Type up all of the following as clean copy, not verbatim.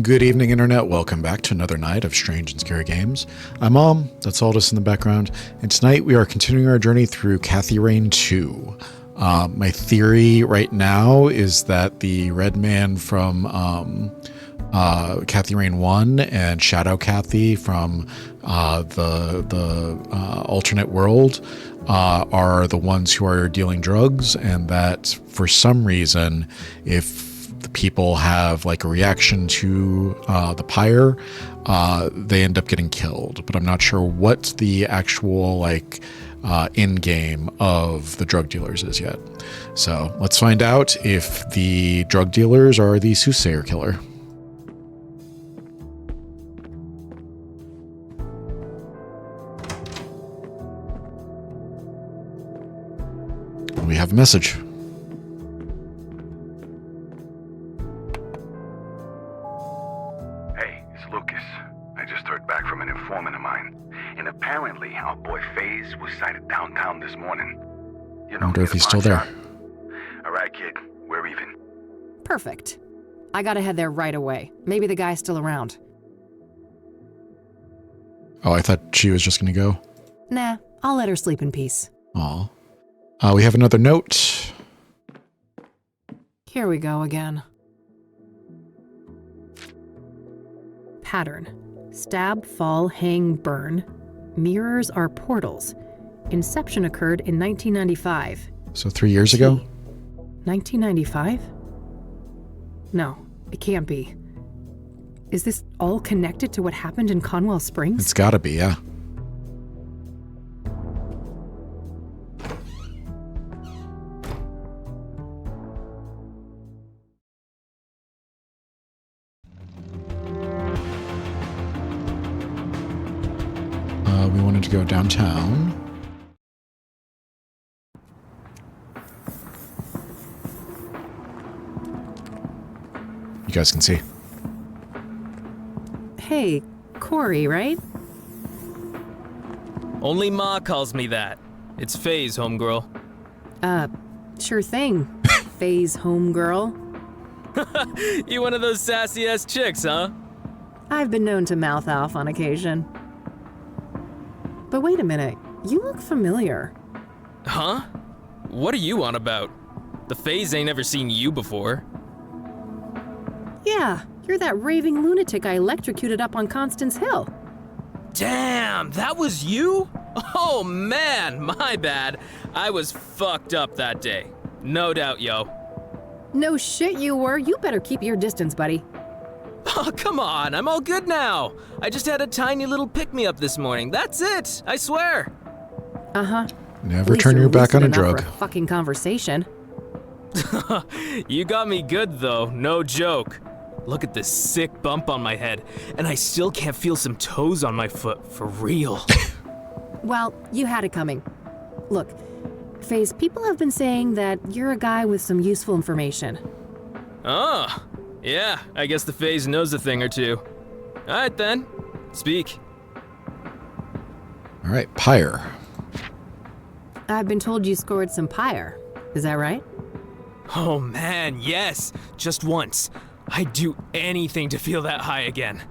Good evening, Internet. Welcome back to another night of strange and scary games. I'm Mom, that's Aldous in the background, and tonight we are continuing our journey through Kathy Rain 2. My theory right now is that the red man from Kathy Rain 1 and Shadow Kathy from the alternate world are the ones who are dealing drugs, and that for some reason, if the people have like a reaction to the pyre, they end up getting killed. But I'm not sure what the actual like end game of the drug dealers is yet. So let's find out if the drug dealers are the Soothsayer killer. We have a message. Back from an informant of mine, and apparently our boy FaZe was sighted downtown this morning. You know, I wonder if he's still there. All right, kid, we're even. Perfect. I gotta head there right away. Maybe the guy's still around. Oh, I thought she was just gonna go. Nah, I'll let her sleep in peace. Aw. We have another note. Here we go again. Pattern. Stab, fall, hang, burn. Mirrors are portals. Inception occurred in 1995. So 3 years ago? 1995? No, it can't be. Is this all connected to what happened in Conwell Springs? It's gotta be, yeah. We wanted to go downtown. You guys can see. Hey, Corey, right? Only Ma calls me that. It's FaZe, homegirl. Sure thing. FaZe homegirl. You one of those sassy-ass chicks, huh? I've been known to mouth off on occasion. But wait a minute, you look familiar. Huh? What are you on about? The FaZe ain't never seen you before. Yeah, you're that raving lunatic I electrocuted up on Constance Hill. Damn, that was you? Oh man, my bad. I was fucked up that day. No doubt, yo. No shit you were. You better keep your distance, buddy. Oh, come on, I'm all good now. I just had a tiny little pick-me-up this morning. That's it, I swear. Uh-huh. Never turn your back on a drug. For a fucking conversation. You got me good, though, no joke. Look at this sick bump on my head, and I still can't feel some toes on my foot, for real. Well, you had it coming. Look, FaZe, people have been saying that you're a guy with some useful information. Oh. Yeah, I guess the FaZe knows a thing or two. Alright then, speak. Alright, pyre. I've been told you scored some pyre. Is that right? Oh man, yes, just once. I'd do anything to feel that high again.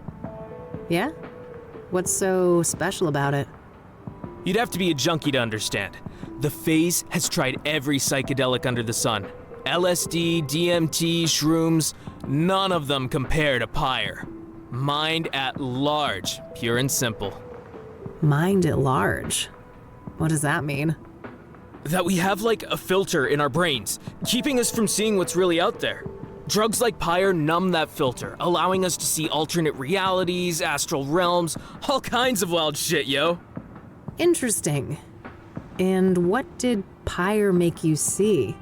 Yeah? What's so special about it? You'd have to be a junkie to understand. The FaZe has tried every psychedelic under the sun. LSD, DMT, shrooms, none of them compare to pyre. Mind at large, pure and simple. Mind at large? What does that mean? That we have like a filter in our brains, keeping us from seeing what's really out there. Drugs like pyre numb that filter, allowing us to see alternate realities, astral realms, all kinds of wild shit, yo. Interesting. And what did pyre make you see?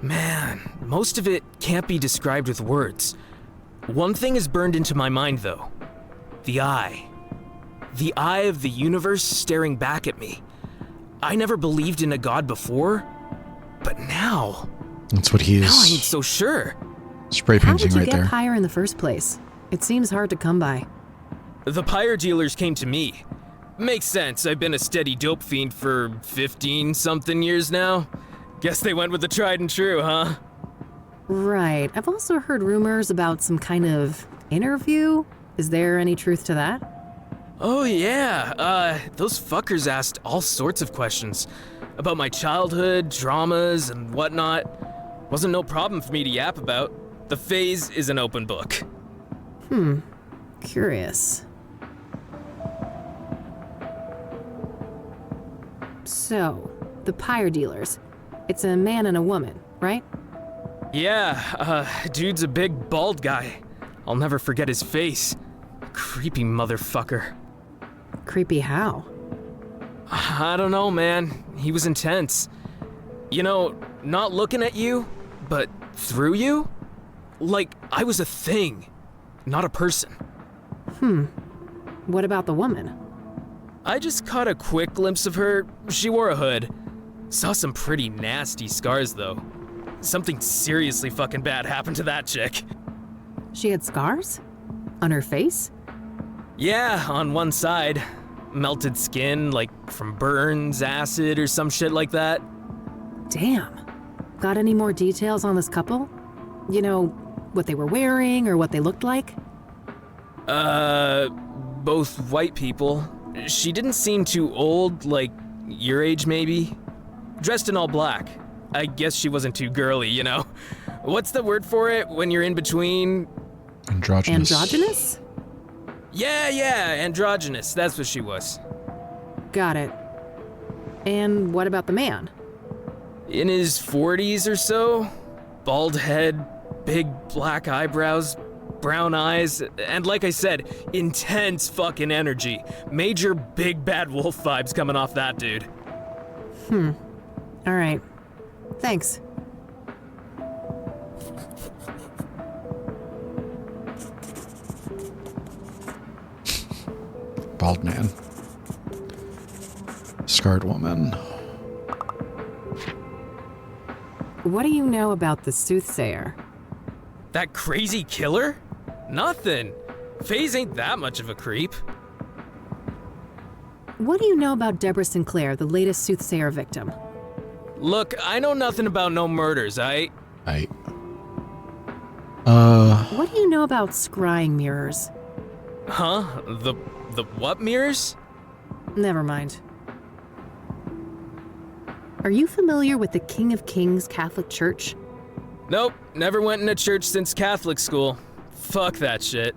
Man, most of it can't be described with words. One thing is burned into my mind, though. The eye. The eye of the universe staring back at me. I never believed in a god before, but now... That's what he's... Now I ain't so sure. Spray painting right there. How did you get pyre in the first place? It seems hard to come by. The pyre dealers came to me. Makes sense, I've been a steady dope fiend for 15-something years now. Guess they went with the tried and true, huh? Right. I've also heard rumors about some kind of interview? Is there any truth to that? Oh yeah, those fuckers asked all sorts of questions. About my childhood, dramas, and whatnot. Wasn't no problem for me to yap about. The phase is an open book. Curious. So, the pyre dealers. It's a man and a woman, right? Yeah, dude's a big bald guy. I'll never forget his face. Creepy motherfucker. Creepy how? I don't know, man. He was intense. You know, not looking at you, but through you? Like I was a thing, not a person. What about the woman? I just caught a quick glimpse of her. She wore a hood. Saw some pretty nasty scars, though. Something seriously fucking bad happened to that chick. She had scars? On her face? Yeah, on one side. Melted skin, like from burns, acid, or some shit like that. Damn. Got any more details on this couple? You know, what they were wearing or what they looked like? Both white people. She didn't seem too old, like your age maybe. Dressed in all black. I guess she wasn't too girly, you know? What's the word for it when you're in between? Androgynous. Androgynous? Yeah, androgynous. That's what she was. Got it. And what about the man? In his 40s or so. Bald head, big black eyebrows, brown eyes, and like I said, intense fucking energy. Major big bad wolf vibes coming off that dude. All right. Thanks. Bald man. Scarred woman. What do you know about the Soothsayer? That crazy killer? Nothing. FaZe ain't that much of a creep. What do you know about Deborah Sinclair, the latest Soothsayer victim? Look, I know nothing about no murders, What What do you know about scrying mirrors? Huh? The what mirrors? Never mind. Are you familiar with the King of Kings Catholic Church? Nope, never went in a church since Catholic school. Fuck that shit.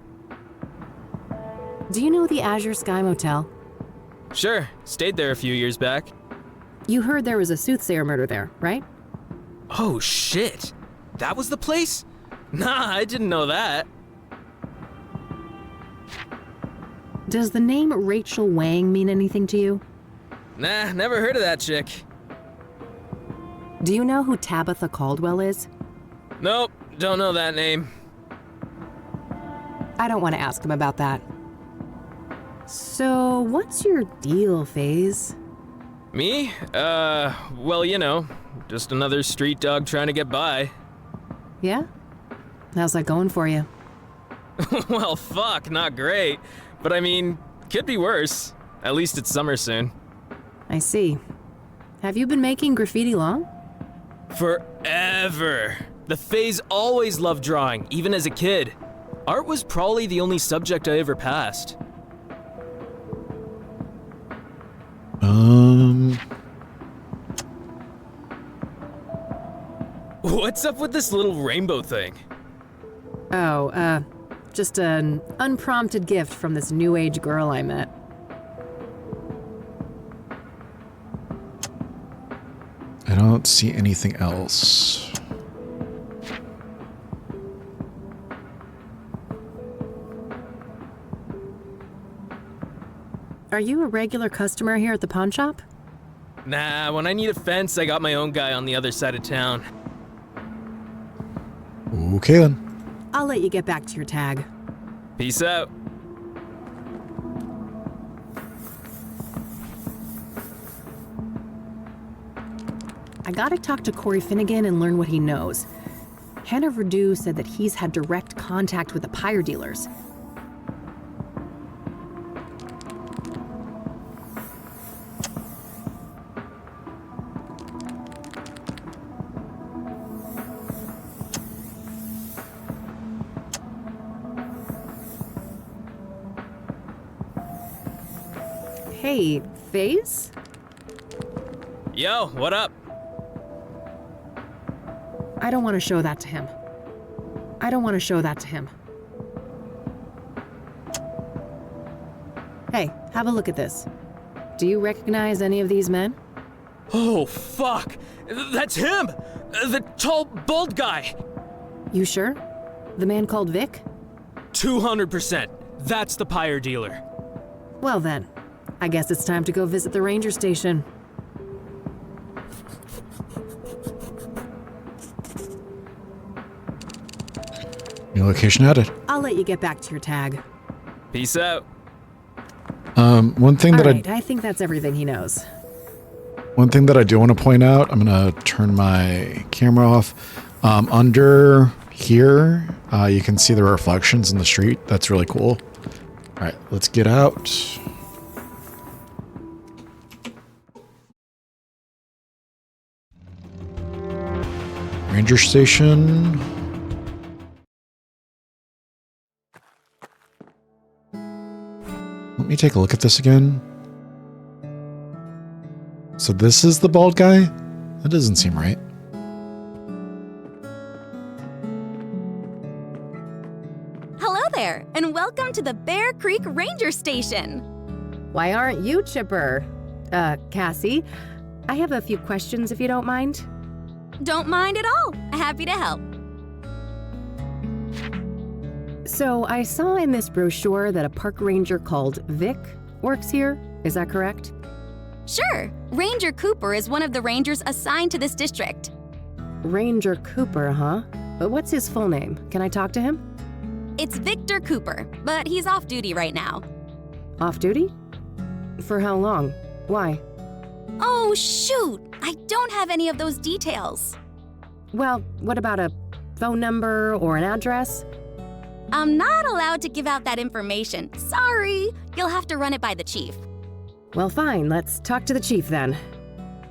Do you know the Azure Sky Motel? Sure, stayed there a few years back. You heard there was a Soothsayer murder there, right? Oh shit, that was the place? Nah, I didn't know that. Does the name Rachel Wang mean anything to you? Nah, never heard of that chick. Do you know who Tabitha Caldwell is? Nope, don't know that name. I don't want to ask him about that. So, what's your deal, FaZe? Me? Well, you know, just another street dog trying to get by. Yeah? How's that going for you? Well, fuck, not great. But I mean, could be worse. At least it's summer soon. I see. Have you been making graffiti long? Forever. The FaZe always loved drawing, even as a kid. Art was probably the only subject I ever passed. What's up with this little rainbow thing? Oh, just an unprompted gift from this new age girl I met. I don't see anything else. Are you a regular customer here at the pawn shop? Nah, when I need a fence, I got my own guy on the other side of town. Okay then. I'll let you get back to your tag. Peace out. I gotta talk to Corey Finnegan and learn what he knows. Hannah Verdew said that he's had direct contact with the pyre dealers. Hey, FaZe? Yo, what up? I don't want to show that to him. I don't want to show that to him. Hey, have a look at this. Do you recognize any of these men? Oh, fuck! That's him! The tall, bald guy! You sure? The man called Vic? 200%. That's the pyre dealer. Well then, I guess it's time to go visit the ranger station. New location added. I'll let you get back to your tag. Peace out. One thing that Alright, I think that's everything he knows. One thing that I do want to point out, I'm going to turn my camera off. Under here, you can see the reflections in the street. That's really cool. All right, let's get out. Ranger station. Let me take a look at this again. So this is the bald guy? That doesn't seem right. Hello there, and welcome to the Bear Creek Ranger Station. Why aren't you chipper? Cassie, I have a few questions if you don't mind. Don't mind at all. Happy to help. So I saw in this brochure that a park ranger called Vic works here. Is that correct? Sure, Ranger Cooper is one of the rangers assigned to this district. Ranger Cooper, huh? But what's his full name? Can I talk to him? It's Victor Cooper, but he's off duty right now. Off duty? For how long? Why? Oh, shoot! I don't have any of those details. Well, what about a phone number or an address? I'm not allowed to give out that information. Sorry. You'll have to run it by the chief. Well, fine. Let's talk to the chief then.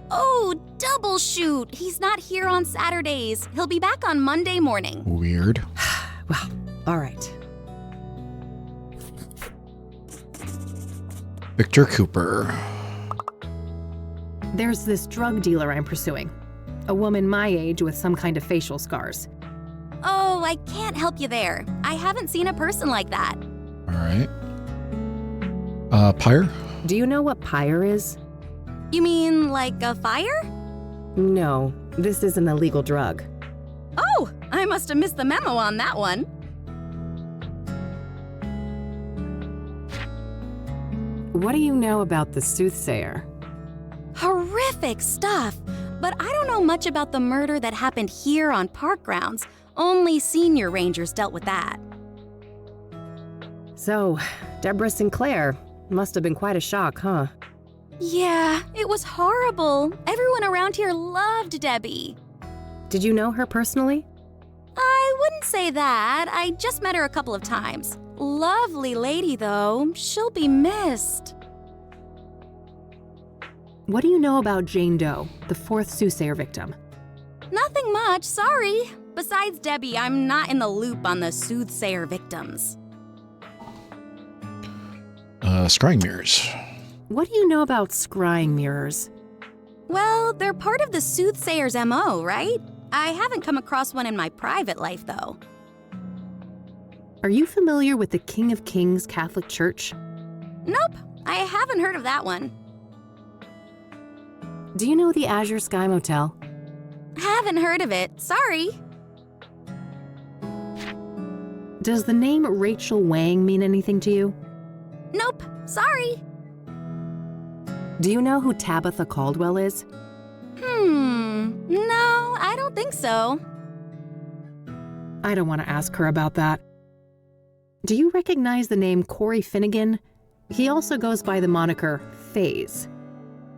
Oh, double shoot! He's not here on Saturdays. He'll be back on Monday morning. Weird. Well, all right. Victor Cooper. There's this drug dealer I'm pursuing. A woman my age with some kind of facial scars. Oh, I can't help you there. I haven't seen a person like that. All right. Pyre? Do you know what pyre is? You mean like a fire? No, this is an illegal drug. Oh, I must have missed the memo on that one. What do you know about the Soothsayer? Horrific stuff. But I don't know much about the murder that happened here on park grounds. Only senior rangers dealt with that. So, Deborah Sinclair. Must have been quite a shock, huh? Yeah, it was horrible. Everyone around here loved Debbie. Did you know her personally? I wouldn't say that. I just met her a couple of times. Lovely lady, though. She'll be missed. What do you know about Jane Doe, the fourth Soothsayer victim? Nothing much, sorry. Besides Debbie, I'm not in the loop on the Soothsayer victims. Scrying mirrors. What do you know about scrying mirrors? Well, they're part of the Soothsayer's MO, right? I haven't come across one in my private life, though. Are you familiar with the King of Kings Catholic Church? Nope, I haven't heard of that one. Do you know the Azure Sky Motel? Haven't heard of it, sorry. Does the name Rachel Wang mean anything to you? Nope, sorry. Do you know who Tabitha Caldwell is? No, I don't think so. I don't want to ask her about that. Do you recognize the name Corey Finnegan? He also goes by the moniker FaZe.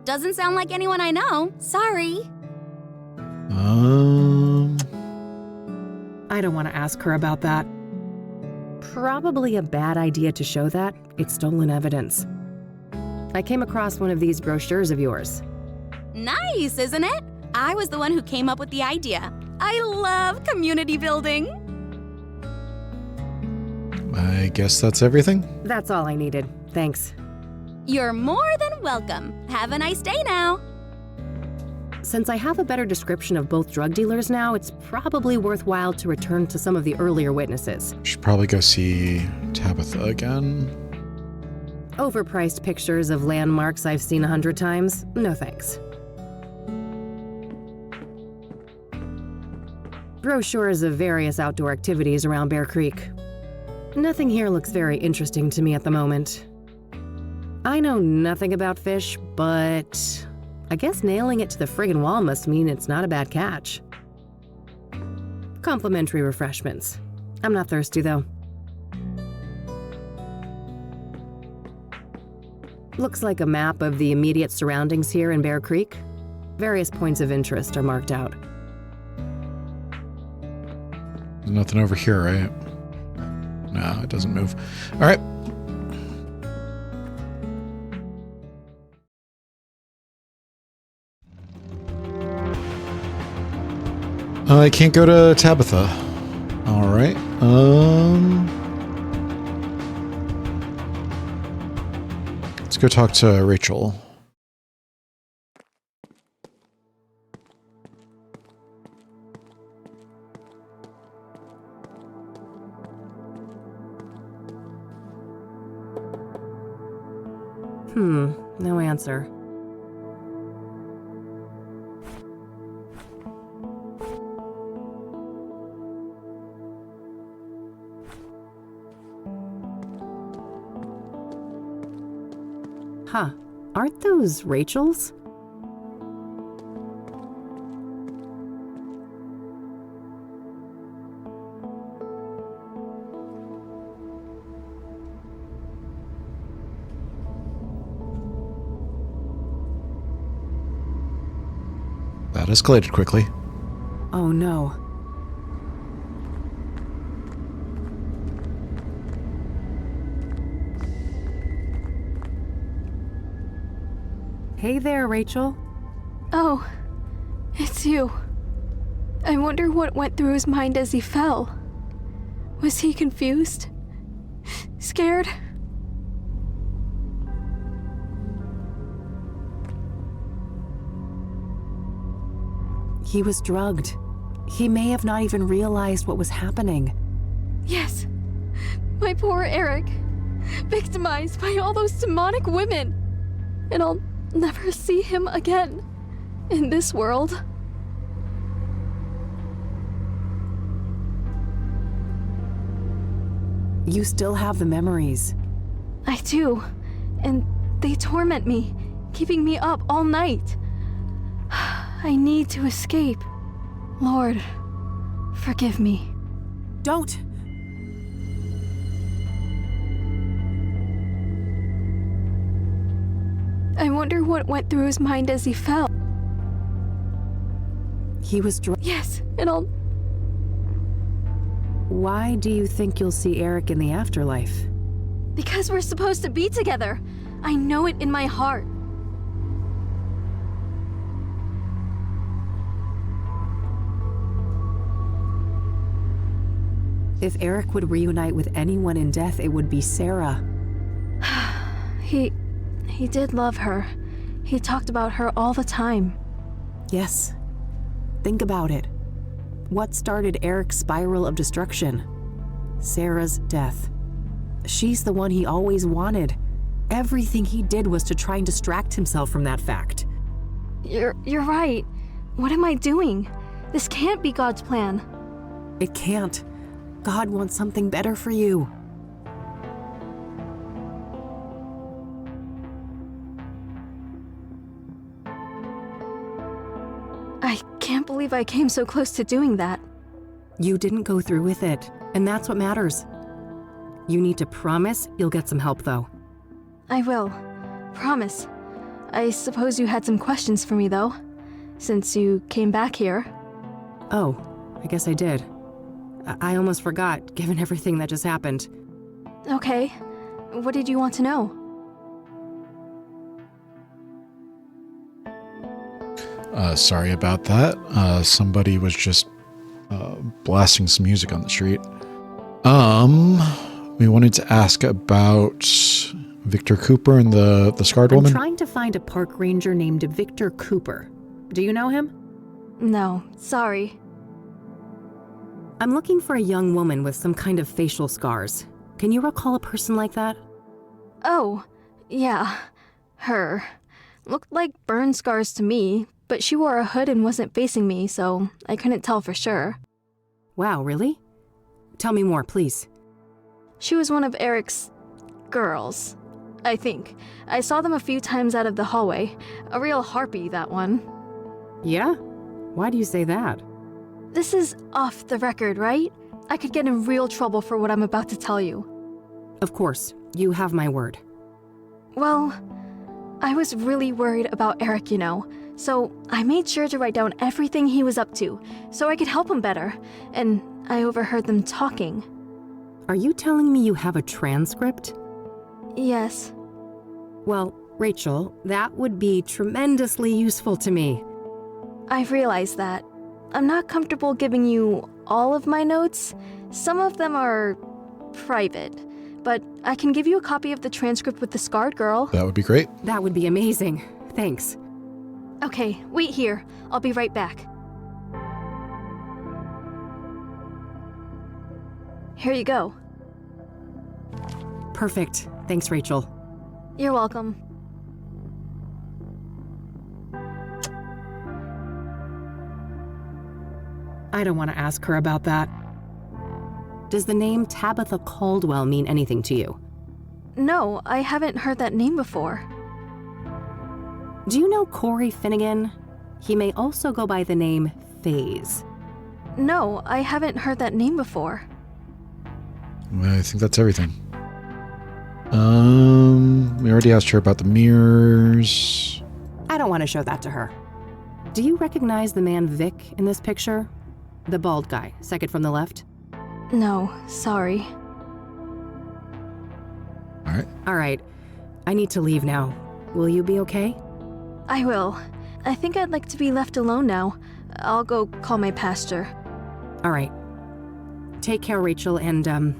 Doesn't sound like anyone I know, sorry. I don't want to ask her about that. Probably a bad idea to show that. It's stolen evidence. I came across one of these brochures of yours. Nice, isn't it? I was the one who came up with the idea. I love community building. I guess that's everything. That's all I needed. Thanks. You're more than welcome. Have a nice day now. Since I have a better description of both drug dealers now, it's probably worthwhile to return to some of the earlier witnesses. Should probably go see Tabitha again. Overpriced pictures of landmarks I've seen 100 times? No thanks. Brochures of various outdoor activities around Bear Creek. Nothing here looks very interesting to me at the moment. I know nothing about fish, but I guess nailing it to the friggin' wall must mean it's not a bad catch. Complimentary refreshments. I'm not thirsty, though. Looks like a map of the immediate surroundings here in Bear Creek. Various points of interest are marked out. There's nothing over here, right? No, it doesn't move. All right. I can't go to Tabitha. All right. Let's go talk to Rachel. No answer. Huh, aren't those Rachel's? That escalated quickly. Oh no. Hey there, Rachel. Oh, it's you. I wonder what went through his mind as he fell. Was he confused? Scared? He was drugged. He may have not even realized what was happening. Yes. My poor Eric. Victimized by all those demonic women. And I'll never see him again. In this world. You still have the memories. I do. And they torment me, keeping me up all night. I need to escape. Lord, forgive me. Don't! I wonder what went through his mind as he fell. He was drugged. Yes, and I'll... Why do you think you'll see Eric in the afterlife? Because we're supposed to be together. I know it in my heart. If Eric would reunite with anyone in death, it would be Sarah. He did love her. He talked about her all the time. Yes. Think about it. What started Eric's spiral of destruction? Sarah's death. She's the one he always wanted. Everything he did was to try and distract himself from that fact. You're right. What am I doing? This can't be God's plan. It can't. God wants something better for you. I can't believe I came so close to doing that. You didn't go through with it, and that's what matters. You need to promise you'll get some help, though. I will. Promise. I suppose you had some questions for me, though, since you came back here. Oh, I guess I did. I almost forgot, given everything that just happened. Okay. What did you want to know? Sorry about that. Somebody was just blasting some music on the street. We wanted to ask about Victor Cooper and the scarred I'm woman? trying to find a park ranger named Victor Cooper. Do you know him? No, sorry. I'm looking for a young woman with some kind of facial scars. Can you recall a person like that? Oh, yeah. Her. Looked like burn scars to me, but she wore a hood and wasn't facing me, so I couldn't tell for sure. Wow, really? Tell me more, please. She was one of Eric's girls, I think. I saw them a few times out of the hallway. A real harpy, that one. Yeah? Why do you say that? This is off the record, right? I could get in real trouble for what I'm about to tell you. Of course, you have my word. Well, I was really worried about Eric, you know, so I made sure to write down everything he was up to, so I could help him better, and I overheard them talking. Are you telling me you have a transcript? Yes. Well, Rachel, that would be tremendously useful to me. I realize that. I'm not comfortable giving you all of my notes. Some of them are private, but I can give you a copy of the transcript with the scarred girl. That would be great. That would be amazing. Thanks. Okay, wait here. I'll be right back. Here you go. Perfect. Thanks, Rachel. You're welcome. I don't want to ask her about that. Does the name Tabitha Caldwell mean anything to you? No, I haven't heard that name before. Do you know Corey Finnegan? He may also go by the name FaZe. No, I haven't heard that name before. I think that's everything. We already asked her about the mirrors. I don't want to show that to her. Do you recognize the man Vic in this picture? The bald guy, second from the left? No, sorry. All All right. I need to leave now. Will you be okay? I will. I think I'd like to be left alone now. I'll go call my pastor. All right. Take care, Rachel, and,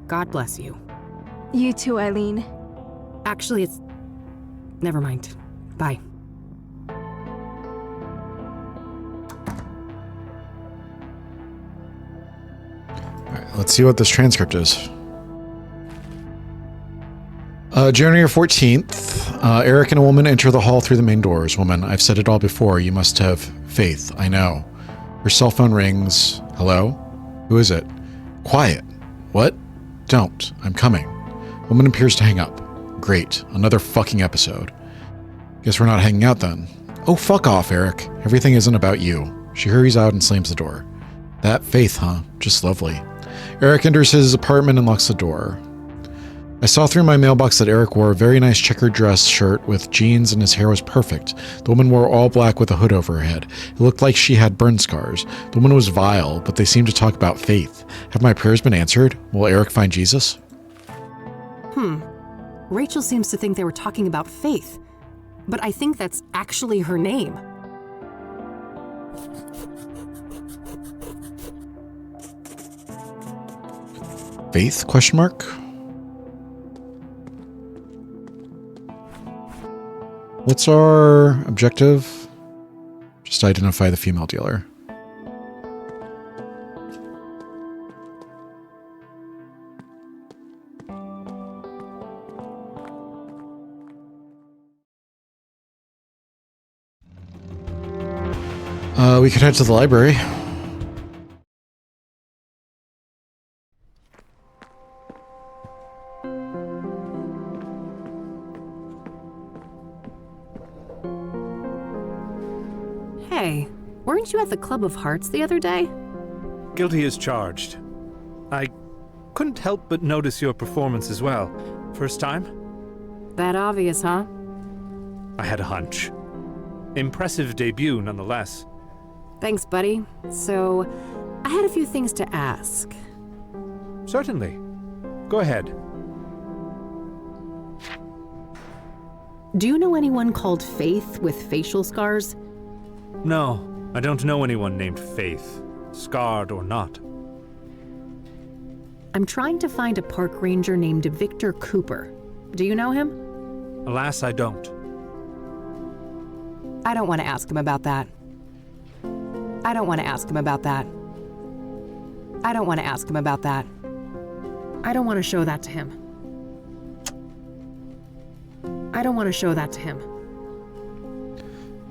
God bless you. You too, Eileen. Actually, never mind. Bye. All right, let's see what this transcript is. January 14th, Eric and a woman enter the hall through the main doors. Woman, I've said it all before. You must have faith. I know. Her cell phone rings. Hello? Who is it? Quiet. What? Don't. I'm coming. Woman appears to hang up. Great. Another fucking episode. Guess we're not hanging out then. Oh, fuck off, Eric. Everything isn't about you. She hurries out and slams the door. That faith, huh? Just lovely. Eric enters his apartment and locks the door. I saw through my mailbox that Eric wore a very nice checkered dress shirt with jeans and his hair was perfect. The woman wore all black with a hood over her head. It looked like she had burn scars. The woman was vile, but they seemed to talk about faith. Have my prayers been answered? Will Eric find Jesus? Rachel seems to think they were talking about faith, but I think that's actually her name. Faith? Question mark? What's our objective? Just identify the female dealer. We could head to the library. Hey, weren't you at the Club of Hearts the other day? Guilty as charged. I couldn't help but notice your performance as well. First time? That obvious, huh? I had a hunch. Impressive debut, nonetheless. Thanks, buddy. So, I had a few things to ask. Certainly. Go ahead. Do you know anyone called Faith with facial scars? No, I don't know anyone named Faith, scarred or not. I'm trying to find a park ranger named Victor Cooper. Do you know him? Alas, I don't. I don't want to ask him about that. I don't want to ask him about that. I don't want to ask him about that. I don't want to show that to him. I don't want to show that to him.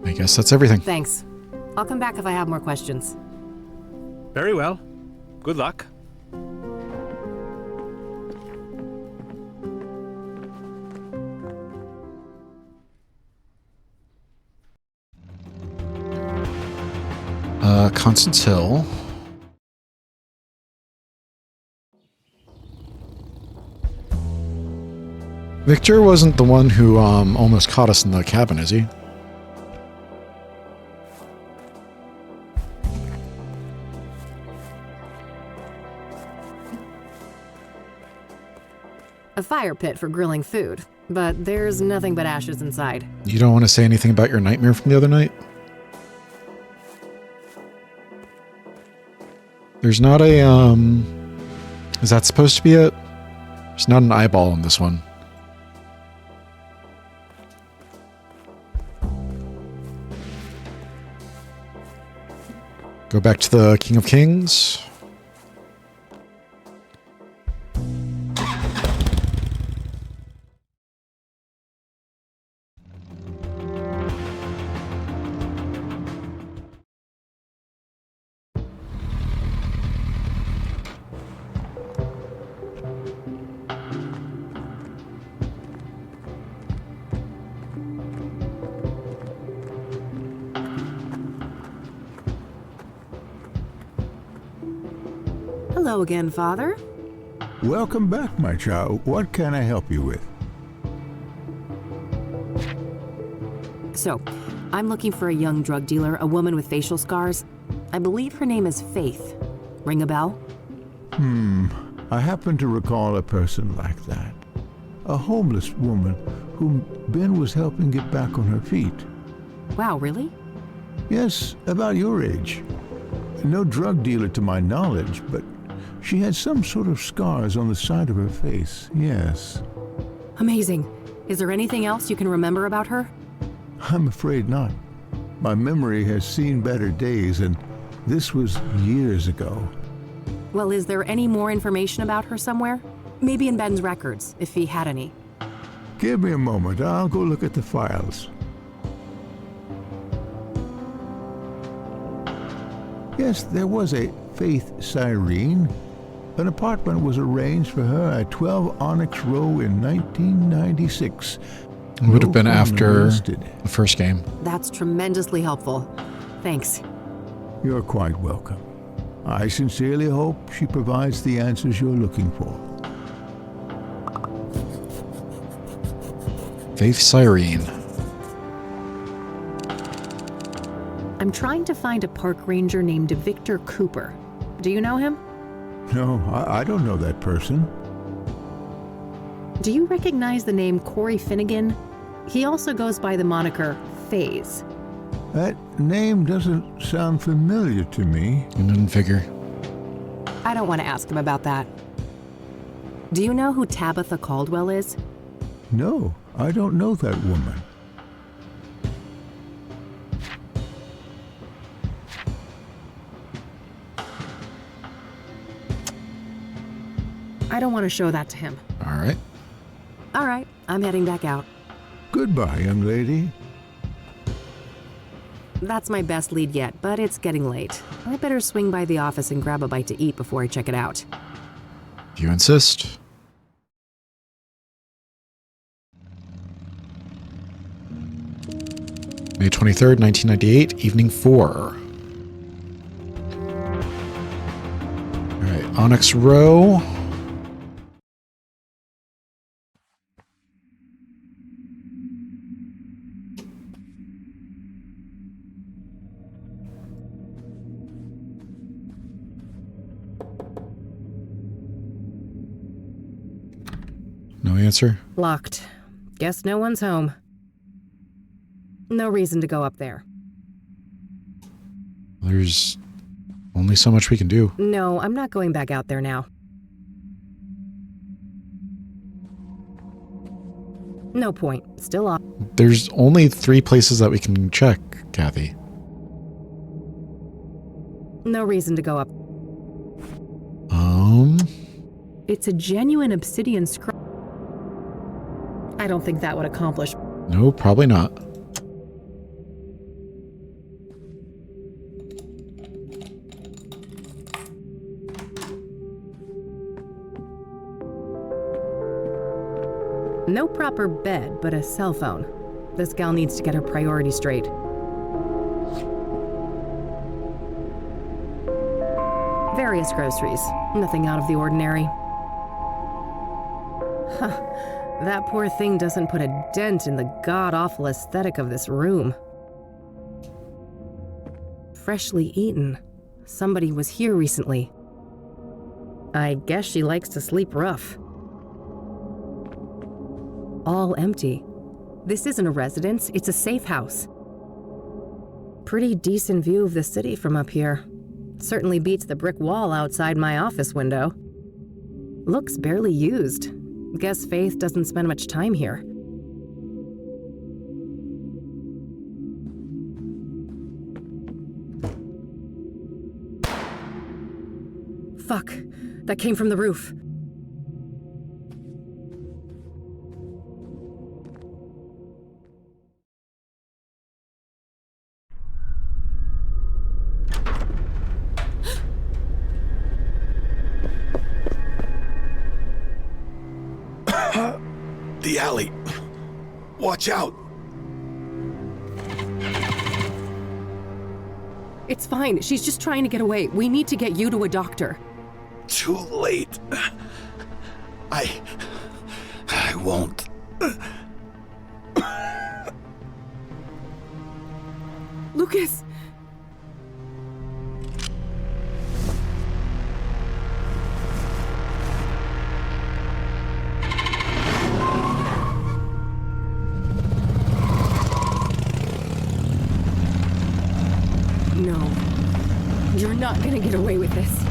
I guess that's everything. Thanks. I'll come back if I have more questions. Very well. Good luck. Constance Hill. Victor wasn't the one who almost caught us in the cabin, is he? A fire pit for grilling food, but there's nothing but ashes inside. You don't want to say anything about your nightmare from the other night? There's not a, is that supposed to be it? There's not an eyeball in this one. Go back to the King of Kings. Hello again, Father. Welcome back, my child. What can I help you with? So, I'm looking for a young drug dealer, a woman with facial scars. I believe her name is Faith. Ring a bell? I happen to recall a person like that. A homeless woman whom Ben was helping get back on her feet. Wow, really? Yes, about your age. No drug dealer to my knowledge, but she had some sort of scars on the side of her face, yes. Amazing. Is there anything else you can remember about her? I'm afraid not. My memory has seen better days, and this was years ago. Well, is there any more information about her somewhere? Maybe in Ben's records, if he had any. Give me a moment. I'll go look at the files. Yes, there was a Faith Cyrene. An apartment was arranged for her at 12 Onyx Row in 1996. It would have been No phone number after listed. the first game. That's tremendously helpful. Thanks. You're quite welcome. I sincerely hope she provides the answers you're looking for. Faith Cyrene. I'm trying to find a park ranger named Victor Cooper. Do you know him? No, I don't know that person. Do you recognize the name Corey Finnegan? He also goes by the moniker Faze. That name doesn't sound familiar to me. I didn't figure. I don't want to ask him about that. Do you know who Tabitha Caldwell is? No, I don't know that woman. I don't want to show that to him. All right. All right, I'm heading back out. Goodbye, young lady. That's my best lead yet, but it's getting late. I better swing by the office and grab a bite to eat before I check it out. If you insist. May 23rd, 1998, evening 4. All right, Onyx Row. No answer? Locked. Guess no one's home. No reason to go up there. There's only so much we can do. No, I'm not going back out there now. No point. Still off. There's only 3 places that we can check, Kathy. No reason to go up. It's a genuine obsidian scroll. I don't think that would accomplish. No, probably not. No proper bed, but a cell phone. This gal needs to get her priorities straight. Various groceries. Nothing out of the ordinary. Huh. That poor thing doesn't put a dent in the god-awful aesthetic of this room. Freshly eaten. Somebody was here recently. I guess she likes to sleep rough. All empty. This isn't a residence, it's a safe house. Pretty decent view of the city from up here. Certainly beats the brick wall outside my office window. Looks barely used. Guess Faith doesn't spend much time here. Fuck. That came from the roof. The alley. Watch out. It's fine. She's just trying to get away. We need to get you to a doctor. Too late. I won't. Lucas! No. You're not gonna get away with this.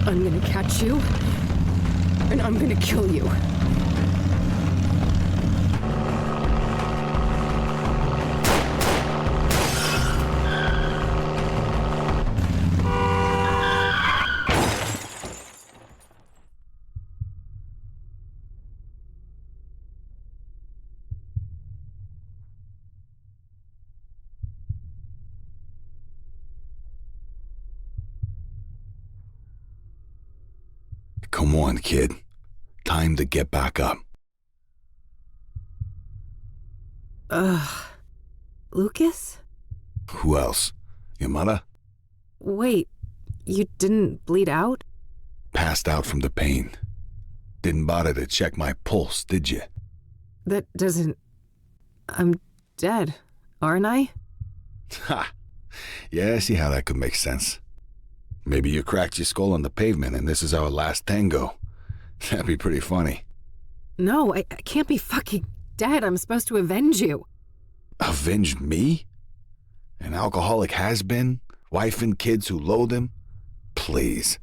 I'm gonna catch you, and I'm gonna kill you. Come on, kid. Time to get back up. Lucas? Who else? Your mother? Wait, you didn't bleed out? Passed out from the pain. Didn't bother to check my pulse, did you? That doesn't... I'm dead, aren't I? Ha! Yeah, I see how that could make sense. Maybe you cracked your skull on the pavement and this is our last tango. That'd be pretty funny. No, I can't be fucking dead. I'm supposed to avenge you. Avenge me? An alcoholic has-been? Wife and kids who loathe him? Please.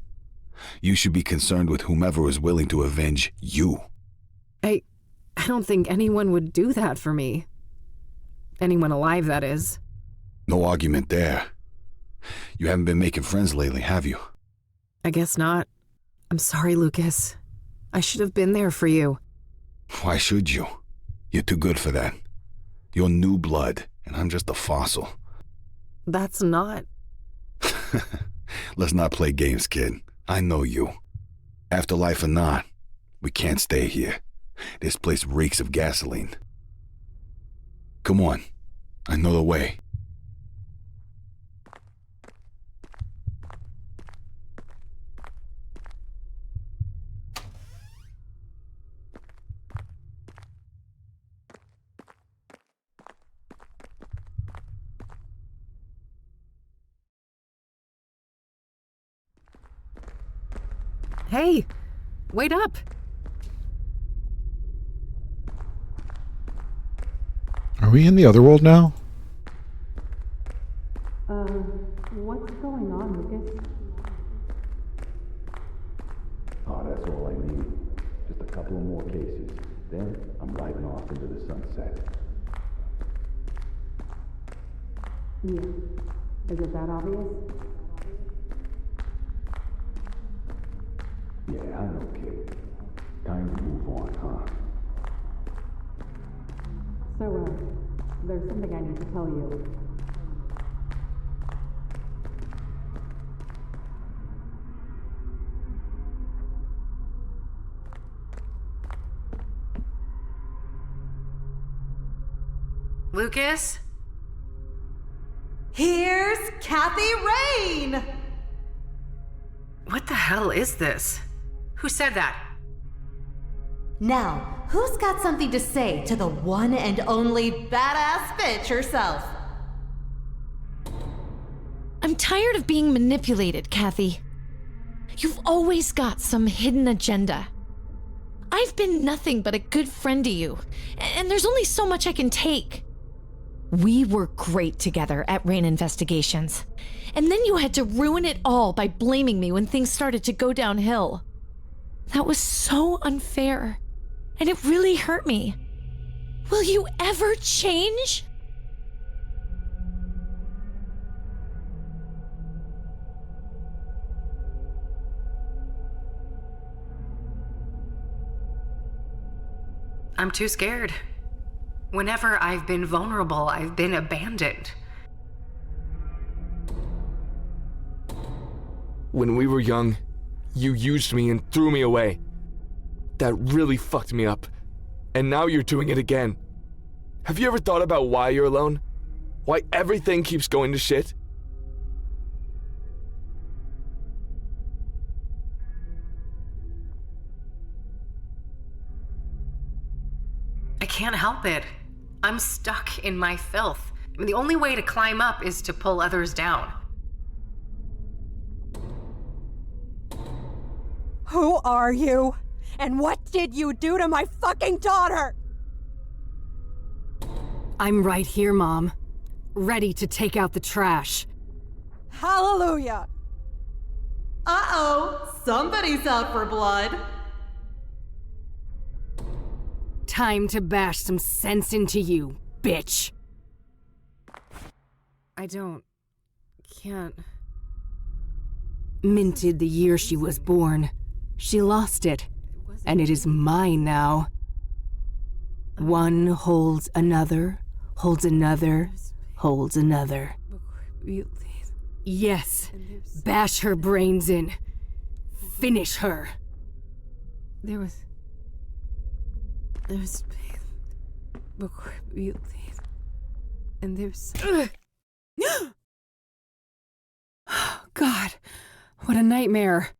You should be concerned with whomever is willing to avenge you. I don't think anyone would do that for me. Anyone alive, that is. No argument there. You haven't been making friends lately, have you? I guess not. I'm sorry, Lucas. I should have been there for you. Why should you? You're too good for that. You're new blood, and I'm just a fossil. That's not... Let's not play games, kid. I know you. Afterlife or not, we can't stay here. This place reeks of gasoline. Come on. I know the way. Hey, wait up. Are we in the other world now? What's going on, Lucas? Oh, that's all I need. Just a couple of more cases. Then there, I'm riding off into the sunset. Yeah. Is it that obvious? Yeah, I know, kid. Time to move on, huh? So, there's something I need to tell you. Lucas? Here's Kathy Rain! What the hell is this? Who said that? Now, who's got something to say to the one and only badass bitch herself? I'm tired of being manipulated, Kathy. You've always got some hidden agenda. I've been nothing but a good friend to you, and there's only so much I can take. We were great together at Rain Investigations, and then you had to ruin it all by blaming me when things started to go downhill. That was so unfair, and it really hurt me. Will you ever change? I'm too scared. Whenever I've been vulnerable, I've been abandoned. When we were young, you used me and threw me away. That really fucked me up. And now you're doing it again. Have you ever thought about why you're alone? Why everything keeps going to shit? I can't help it. I'm stuck in my filth. I mean, the only way to climb up is to pull others down. Who are you? And what did you do to my fucking daughter? I'm right here, Mom. Ready to take out the trash. Hallelujah! Uh-oh, somebody's out for blood. Time to bash some sense into you, bitch. Can't. Minted the year she was born. She lost it, and it is mine now. One holds another, holds another, holds another. Yes, bash her brains in. Finish her. There's and there's God, what a nightmare.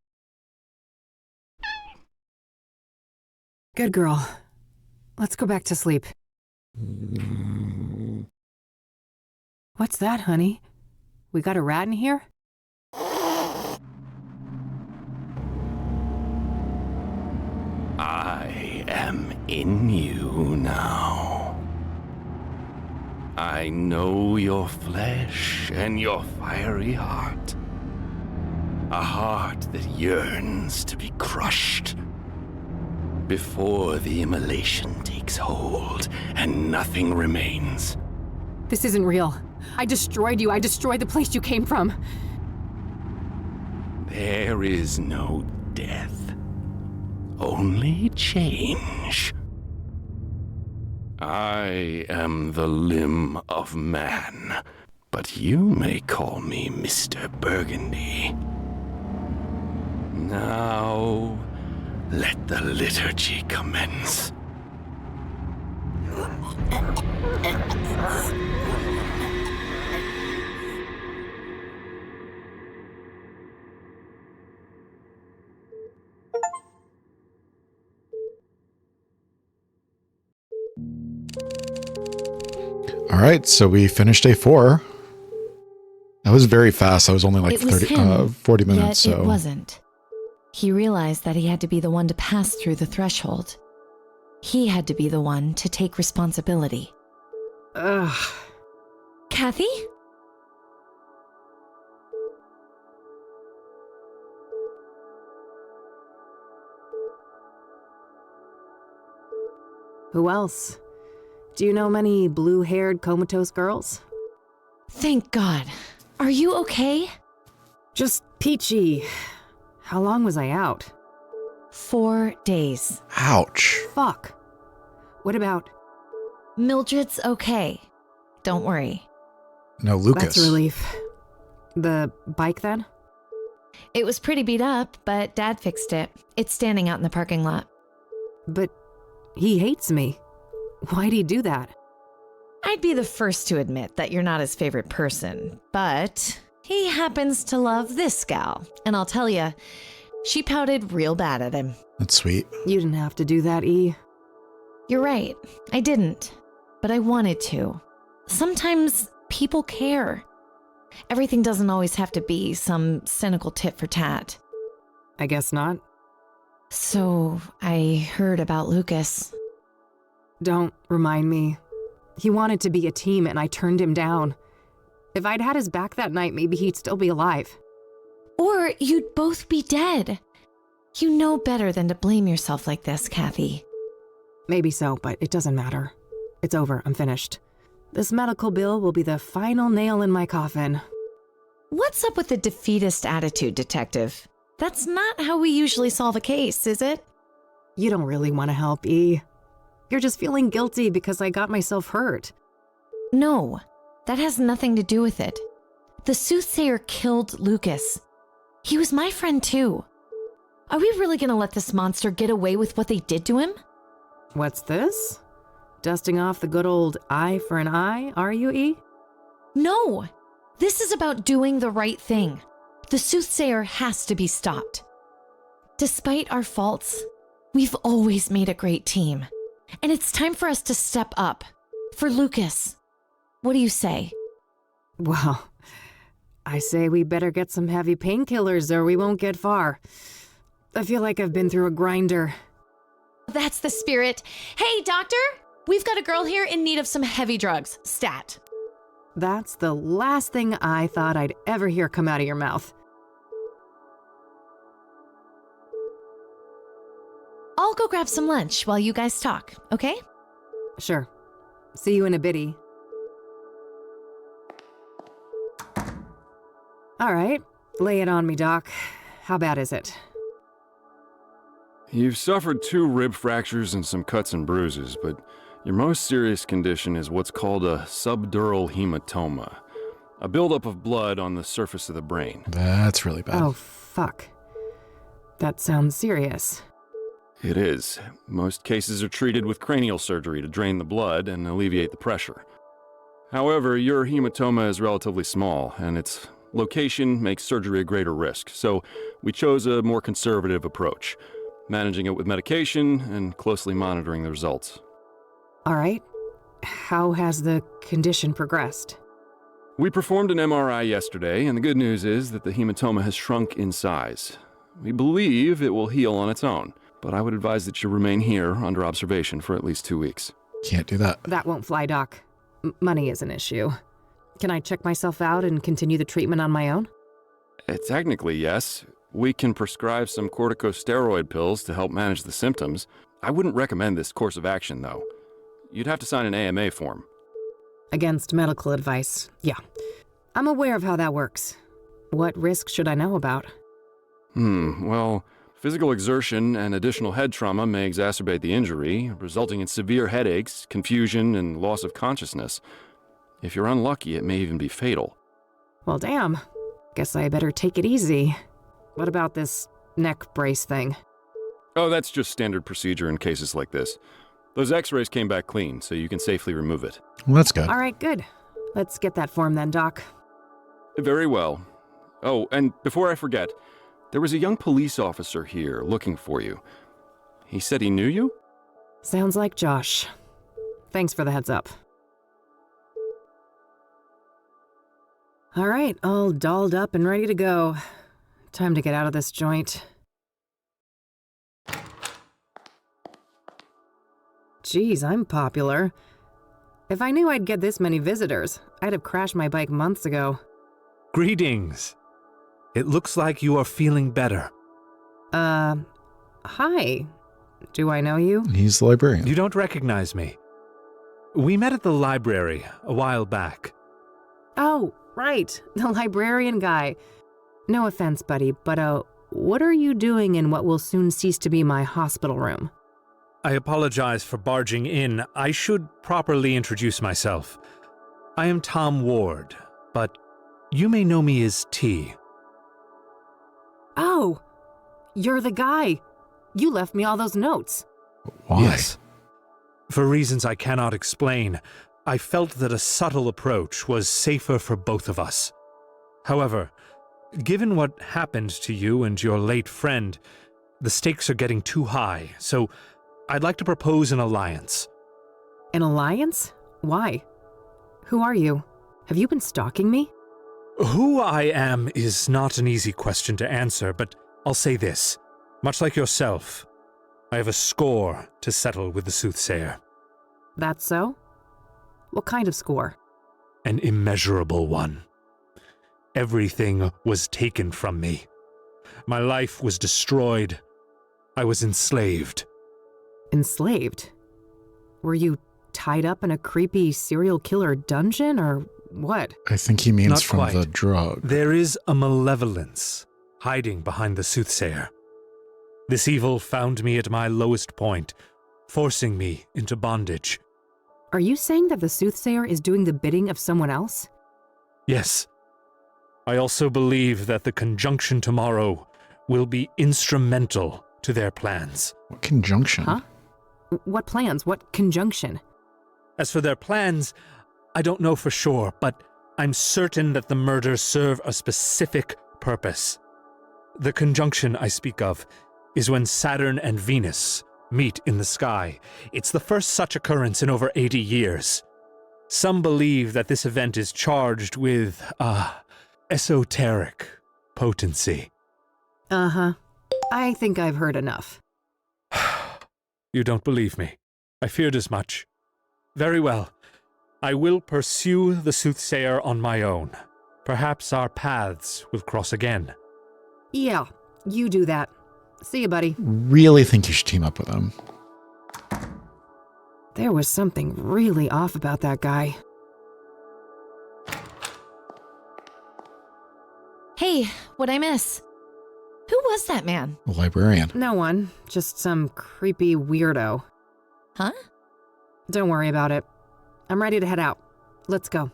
Good girl. Let's go back to sleep. What's that, honey? We got a rat in here? I am in you now. I know your flesh and your fiery heart. A heart that yearns to be crushed before the immolation takes hold and nothing remains. This isn't real. I destroyed you. I destroyed the place you came from. There is no death, only change. I am the limb of man, but you may call me Mr. Burgundy. Now, let the liturgy commence. All right, so we finished day 4. That was very fast. That was only like 40 minutes. Yet so it wasn't. He realized that he had to be the one to pass through the threshold. He had to be the one to take responsibility. Ugh. Kathy? Who else? Do you know many blue-haired comatose girls? Thank God. Are you okay? Just peachy. How long was I out? 4 days. Ouch. Fuck. What about... Mildred's okay. Don't worry. No, Lucas. That's a relief. The bike, then? It was pretty beat up, but Dad fixed it. It's standing out in the parking lot. But he hates me. Why'd he do that? I'd be the first to admit that you're not his favorite person, but he happens to love this gal. And I'll tell you, she pouted real bad at him. That's sweet. You didn't have to do that, E. You're right. I didn't. But I wanted to. Sometimes people care. Everything doesn't always have to be some cynical tit for tat. I guess not. So, I heard about Lucas. Don't remind me. He wanted to be a team and I turned him down. If I'd had his back that night, maybe he'd still be alive. Or you'd both be dead. You know better than to blame yourself like this, Kathy. Maybe so, but it doesn't matter. It's over. I'm finished. This medical bill will be the final nail in my coffin. What's up with the defeatist attitude, Detective? That's not how we usually solve a case, is it? You don't really want to help, E. You're just feeling guilty because I got myself hurt. No, that has nothing to do with it. The Soothsayer killed Lucas. He was my friend too. Are we really gonna let this monster get away with what they did to him? What's this? Dusting off the good old eye for an eye, are you, E? No! This is about doing the right thing. The Soothsayer has to be stopped. Despite our faults, we've always made a great team. And it's time for us to step up. For Lucas. What do you say? Well, I say we better get some heavy painkillers or we won't get far. I feel like I've been through a grinder. That's the spirit. Hey, doctor! We've got a girl here in need of some heavy drugs. Stat. That's the last thing I thought I'd ever hear come out of your mouth. I'll go grab some lunch while you guys talk, okay? Sure. See you in a bitty. All right. Lay it on me, Doc. How bad is it? You've suffered 2 rib fractures and some cuts and bruises, but your most serious condition is what's called a subdural hematoma, a buildup of blood on the surface of the brain. That's really bad. Oh, fuck. That sounds serious. It is. Most cases are treated with cranial surgery to drain the blood and alleviate the pressure. However, your hematoma is relatively small, and its location makes surgery a greater risk, so we chose a more conservative approach, managing it with medication and closely monitoring the results. All right. How has the condition progressed? We performed an MRI yesterday, and the good news is that the hematoma has shrunk in size. We believe it will heal on its own, but I would advise that you remain here under observation for at least 2 weeks. Can't do that. That won't fly, Doc. Money is an issue. Can I check myself out and continue the treatment on my own? Technically, yes. We can prescribe some corticosteroid pills to help manage the symptoms. I wouldn't recommend this course of action, though. You'd have to sign an AMA form. Against medical advice, yeah. I'm aware of how that works. What risks should I know about? Well, physical exertion and additional head trauma may exacerbate the injury, resulting in severe headaches, confusion, and loss of consciousness. If you're unlucky, it may even be fatal. Well, damn. Guess I better take it easy. What about this neck brace thing? Oh, that's just standard procedure in cases like this. Those x-rays came back clean, so you can safely remove it. Well, that's good. All right, good. Let's get that form then, Doc. Very well. Oh, and before I forget, there was a young police officer here looking for you. He said he knew you? Sounds like Josh. Thanks for the heads up. All right, all dolled up and ready to go. Time to get out of this joint. Geez, I'm popular. If I knew I'd get this many visitors, I'd have crashed my bike months ago. Greetings. It looks like you are feeling better. Hi. Do I know you? He's the librarian. You don't recognize me. We met at the library a while back. Oh, right. The librarian guy. No offense, buddy, but what are you doing in what will soon cease to be my hospital room? I apologize for barging in. I should properly introduce myself. I am Tom Ward, but you may know me as T. Oh, you're the guy. You left me all those notes. Why? Yes. For reasons I cannot explain, I felt that a subtle approach was safer for both of us. However, given what happened to you and your late friend, the stakes are getting too high, so I'd like to propose an alliance. An alliance? Why? Who are you? Have you been stalking me? Who I am is not an easy question to answer, but I'll say this. Much like yourself, I have a score to settle with the Soothsayer. That's so? What kind of score? An immeasurable one. Everything was taken from me. My life was destroyed. I was enslaved. Enslaved? Were you tied up in a creepy serial killer dungeon, or what? I think he means Not from quite. the drug. There is a malevolence hiding behind the Soothsayer. This evil found me at my lowest point, forcing me into bondage. Are you saying that the Soothsayer is doing the bidding of someone else? Yes. I also believe that the conjunction tomorrow will be instrumental to their plans. What conjunction? Huh? What plans? What conjunction? As for their plans, I don't know for sure, but I'm certain that the murders serve a specific purpose. The conjunction I speak of is when Saturn and Venus meet in the sky. It's the first such occurrence in over 80 years. Some believe that this event is charged with, esoteric potency. Uh-huh. I think I've heard enough. You don't believe me. I feared as much. Very well. I will pursue the Soothsayer on my own. Perhaps our paths will cross again. Yeah, you do that. See you, buddy. Really think you should team up with him. There was something really off about that guy. Hey, what'd I miss? Who was that man? The librarian. No one. Just some creepy weirdo. Huh? Don't worry about it. I'm ready to head out. Let's go.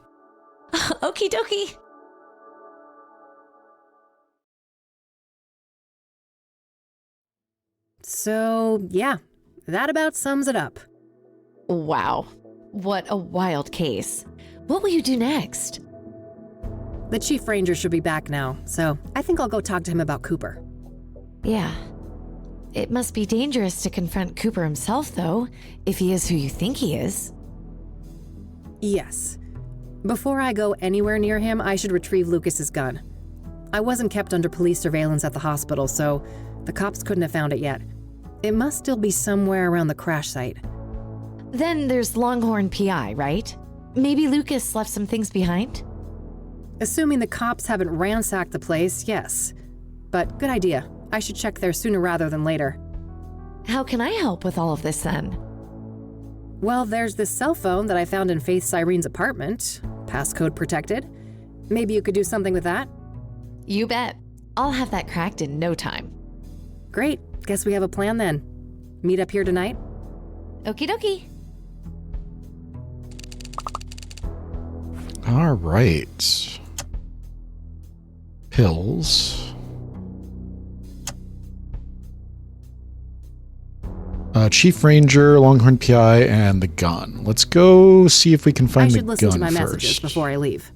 Okie dokie. So, yeah, that about sums it up. Wow. What a wild case. What will you do next? The Chief Ranger should be back now, so I think I'll go talk to him about Cooper. Yeah. It must be dangerous to confront Cooper himself, though, if he is who you think he is. Yes. Before I go anywhere near him, I should retrieve Lucas's gun. I wasn't kept under police surveillance at the hospital, so the cops couldn't have found it yet. It must still be somewhere around the crash site. Then there's Longhorn PI, right? Maybe Lucas left some things behind? Assuming the cops haven't ransacked the place, yes. But good idea. I should check there sooner rather than later. How can I help with all of this then? Well, there's this cell phone that I found in Faith Cyrene's apartment. Passcode protected. Maybe you could do something with that? You bet. I'll have that cracked in no time. Great. Guess we have a plan then. Meet up here tonight? Okie dokie. All right. Pills. Chief Ranger, Longhorn PI, and the gun. Let's go see if we can find the gun first. I should listen to my messages before I leave.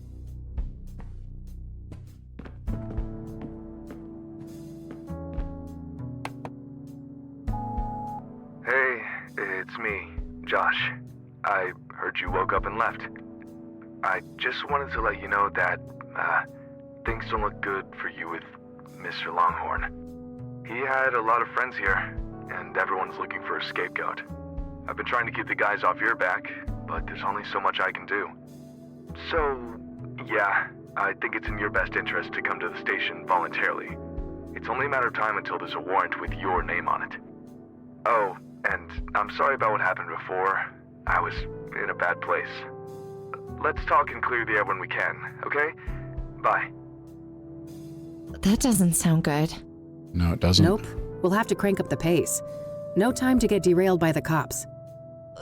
Hey, it's me, Josh. I heard you woke up and left. I just wanted to let you know that, things don't look good for you with Mr. Longhorn. He had a lot of friends here, and everyone's looking for a scapegoat. I've been trying to keep the guys off your back, but there's only so much I can do. So, yeah, I think it's in your best interest to come to the station voluntarily. It's only a matter of time until there's a warrant with your name on it. Oh, and I'm sorry about what happened before. I was in a bad place. Let's talk and clear the air when we can, okay? Bye. That doesn't sound good. No, it doesn't. Nope. We'll have to crank up the pace. No time to get derailed by the cops.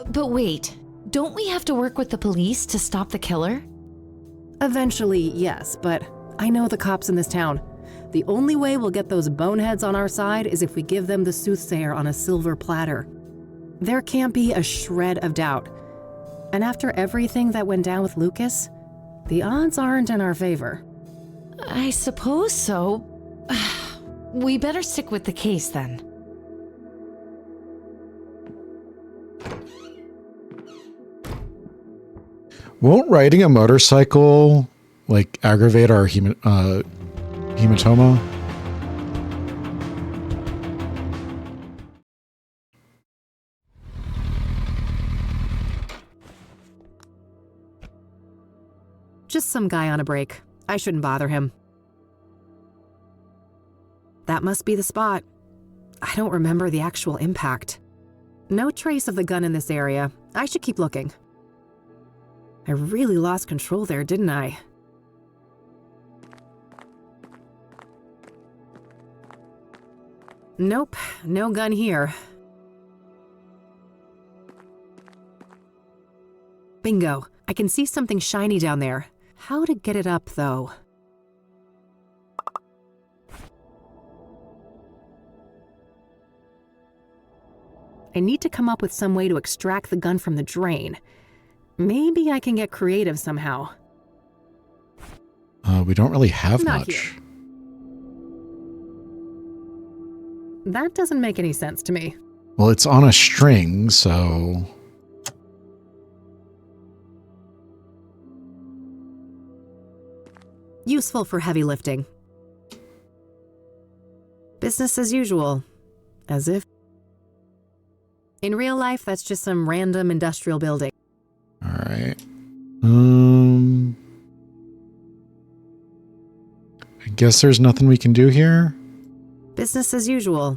But wait, don't we have to work with the police to stop the killer? Eventually, yes, but I know the cops in this town. The only way we'll get those boneheads on our side is if we give them the Soothsayer on a silver platter. There can't be a shred of doubt. And after everything that went down with Lucas, the odds aren't in our favor. I suppose so. We better stick with the case then. Won't riding a motorcycle, like, aggravate our hematoma? Just some guy on a break. I shouldn't bother him. That must be the spot. I don't remember the actual impact. No trace of the gun in this area. I should keep looking. I really lost control there, didn't I? Nope, no gun here. Bingo, I can see something shiny down there. How to get it up, though? I need to come up with some way to extract the gun from the drain. Maybe I can get creative somehow. We don't really have Not much. here. That doesn't make any sense to me. Well, it's on a string, so... Useful for heavy lifting. Business as usual. As if... In real life, that's just some random industrial building. All right. I guess there's nothing we can do here. Business as usual.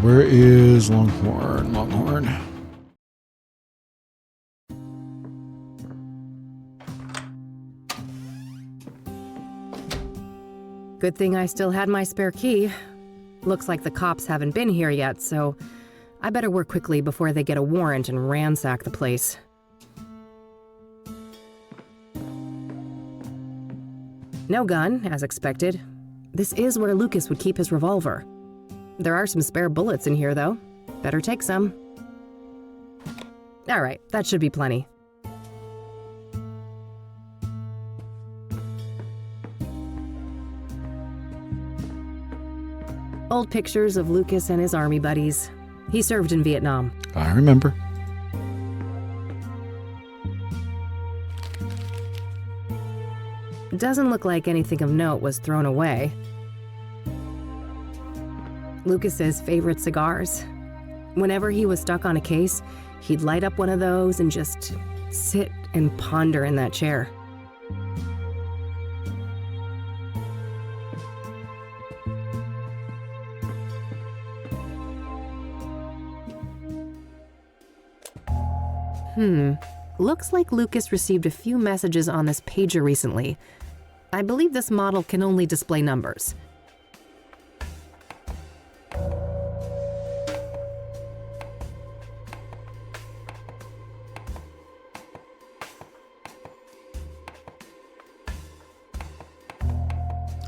Where is Longhorn? Longhorn. Good thing I still had my spare key. Looks like the cops haven't been here yet, so I better work quickly before they get a warrant and ransack the place. No gun, as expected. This is where Lucas would keep his revolver. There are some spare bullets in here, though. Better take some. All right, that should be plenty. Old pictures of Lucas and his army buddies. He served in Vietnam. I remember. Doesn't look like anything of note was thrown away. Lucas's favorite cigars. Whenever he was stuck on a case, he'd light up one of those and just sit and ponder in that chair. Looks like Lucas received a few messages on this pager recently. I believe this model can only display numbers.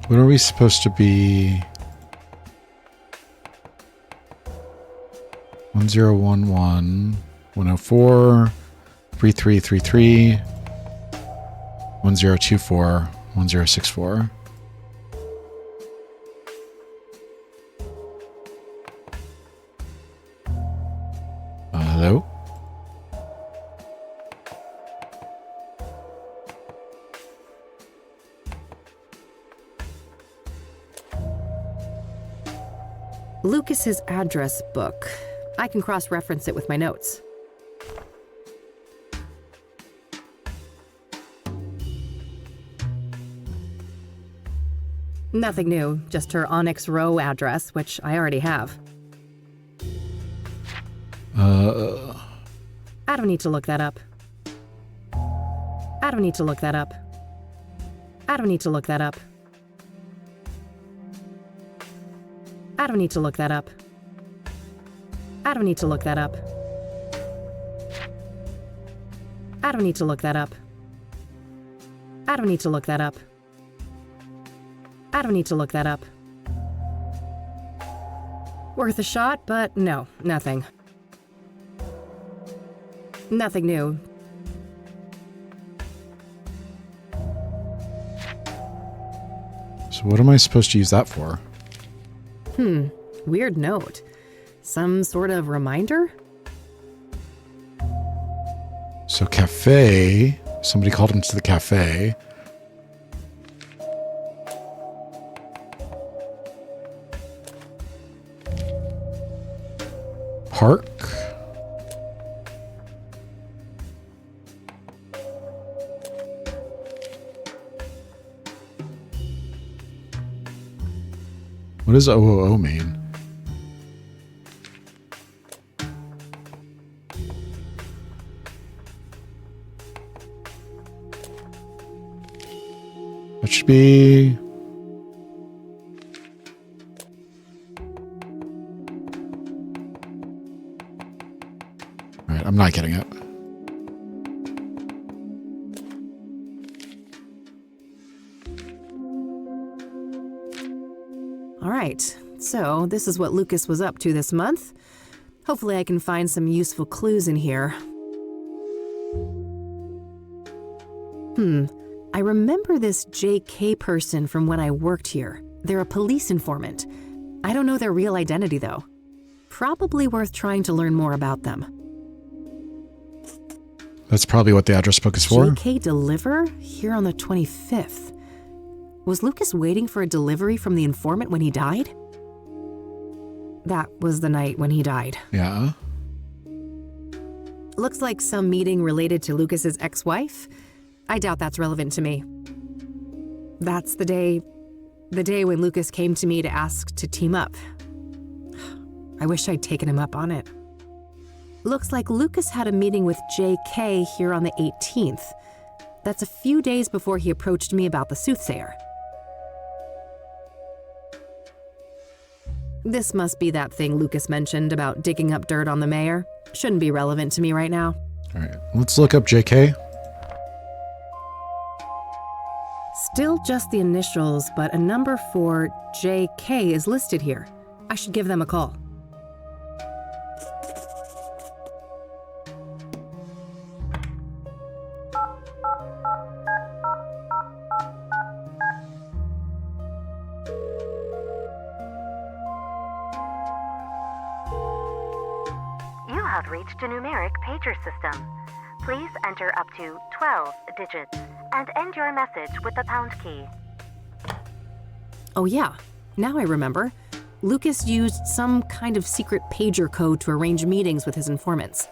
What are we supposed to be? 1011, 104, 3333, 1024, 1064. Hello? Lucas's address book. I can cross-reference it with my notes. Nothing new, just her Onyx Row address, which I already have. I don't need to look that up. I don't need to look that up. I don't need to look that up. I don't need to look that up. I don't need to look that up. I don't need to look that up. I don't need to look that up. I don't need to look that up. Worth a shot, but no, nothing. Nothing new. So what am I supposed to use that for? Weird note. Some sort of reminder? So cafe, somebody called him to the cafe. Park. What does OOO mean? That should be... Alright, I'm not getting it. Alright, so this is what Lucas was up to this month. Hopefully I can find some useful clues in here. I remember this JK person from when I worked here. They're a police informant. I don't know their real identity though. Probably worth trying to learn more about them. That's probably what the address book is for. JK deliver? Here on the 25th. Was Lucas waiting for a delivery from the informant when he died? That was the night when he died. Yeah. Looks like some meeting related to Lucas's ex-wife. I doubt that's relevant to me. That's the day when Lucas came to me to ask to team up. I wish I'd taken him up on it. Looks like Lucas had a meeting with JK here on the 18th. That's a few days before he approached me about the Soothsayer. This must be that thing Lucas mentioned about digging up dirt on the mayor. Shouldn't be relevant to me right now. All right, let's look up JK. Still just the initials, but a number for JK is listed here. I should give them a call. You have reached a numeric pager system. Please enter up to 12 digits and end your message with the pound key. Oh yeah, now I remember. Lucas used some kind of secret pager code to arrange meetings with his informants.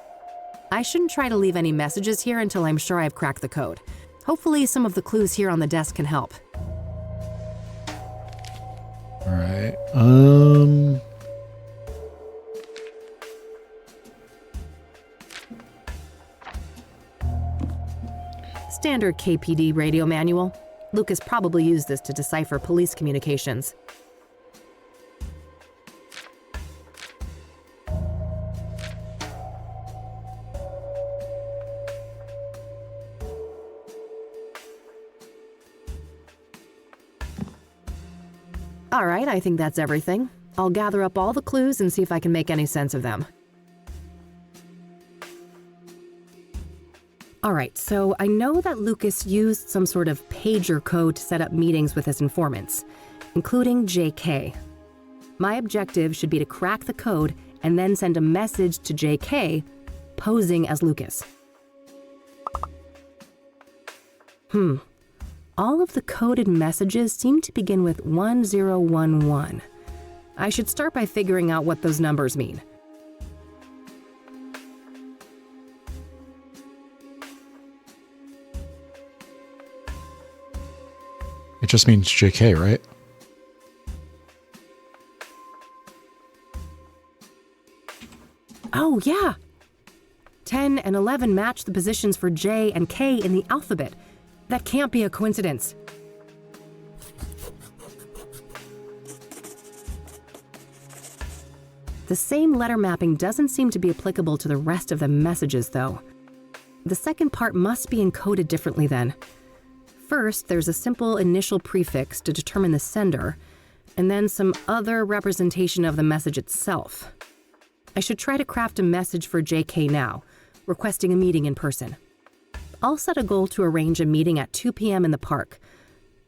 I shouldn't try to leave any messages here until I'm sure I've cracked the code. Hopefully some of the clues here on the desk can help. All right. Standard KPD radio manual. Lucas probably used this to decipher police communications. All right, I think that's everything. I'll gather up all the clues and see if I can make any sense of them. All right, so I know that Lucas used some sort of pager code to set up meetings with his informants, including JK. My objective should be to crack the code and then send a message to JK, posing as Lucas. All of the coded messages seem to begin with 1011. I should start by figuring out what those numbers mean. It just means JK, right? Oh, yeah. 10 and 11 match the positions for J and K in the alphabet. That can't be a coincidence. The same letter mapping doesn't seem to be applicable to the rest of the messages, though. The second part must be encoded differently then. First, there's a simple initial prefix to determine the sender, and then some other representation of the message itself. I should try to craft a message for JK now, requesting a meeting in person. I'll set a goal to arrange a meeting at 2 p.m. in the park,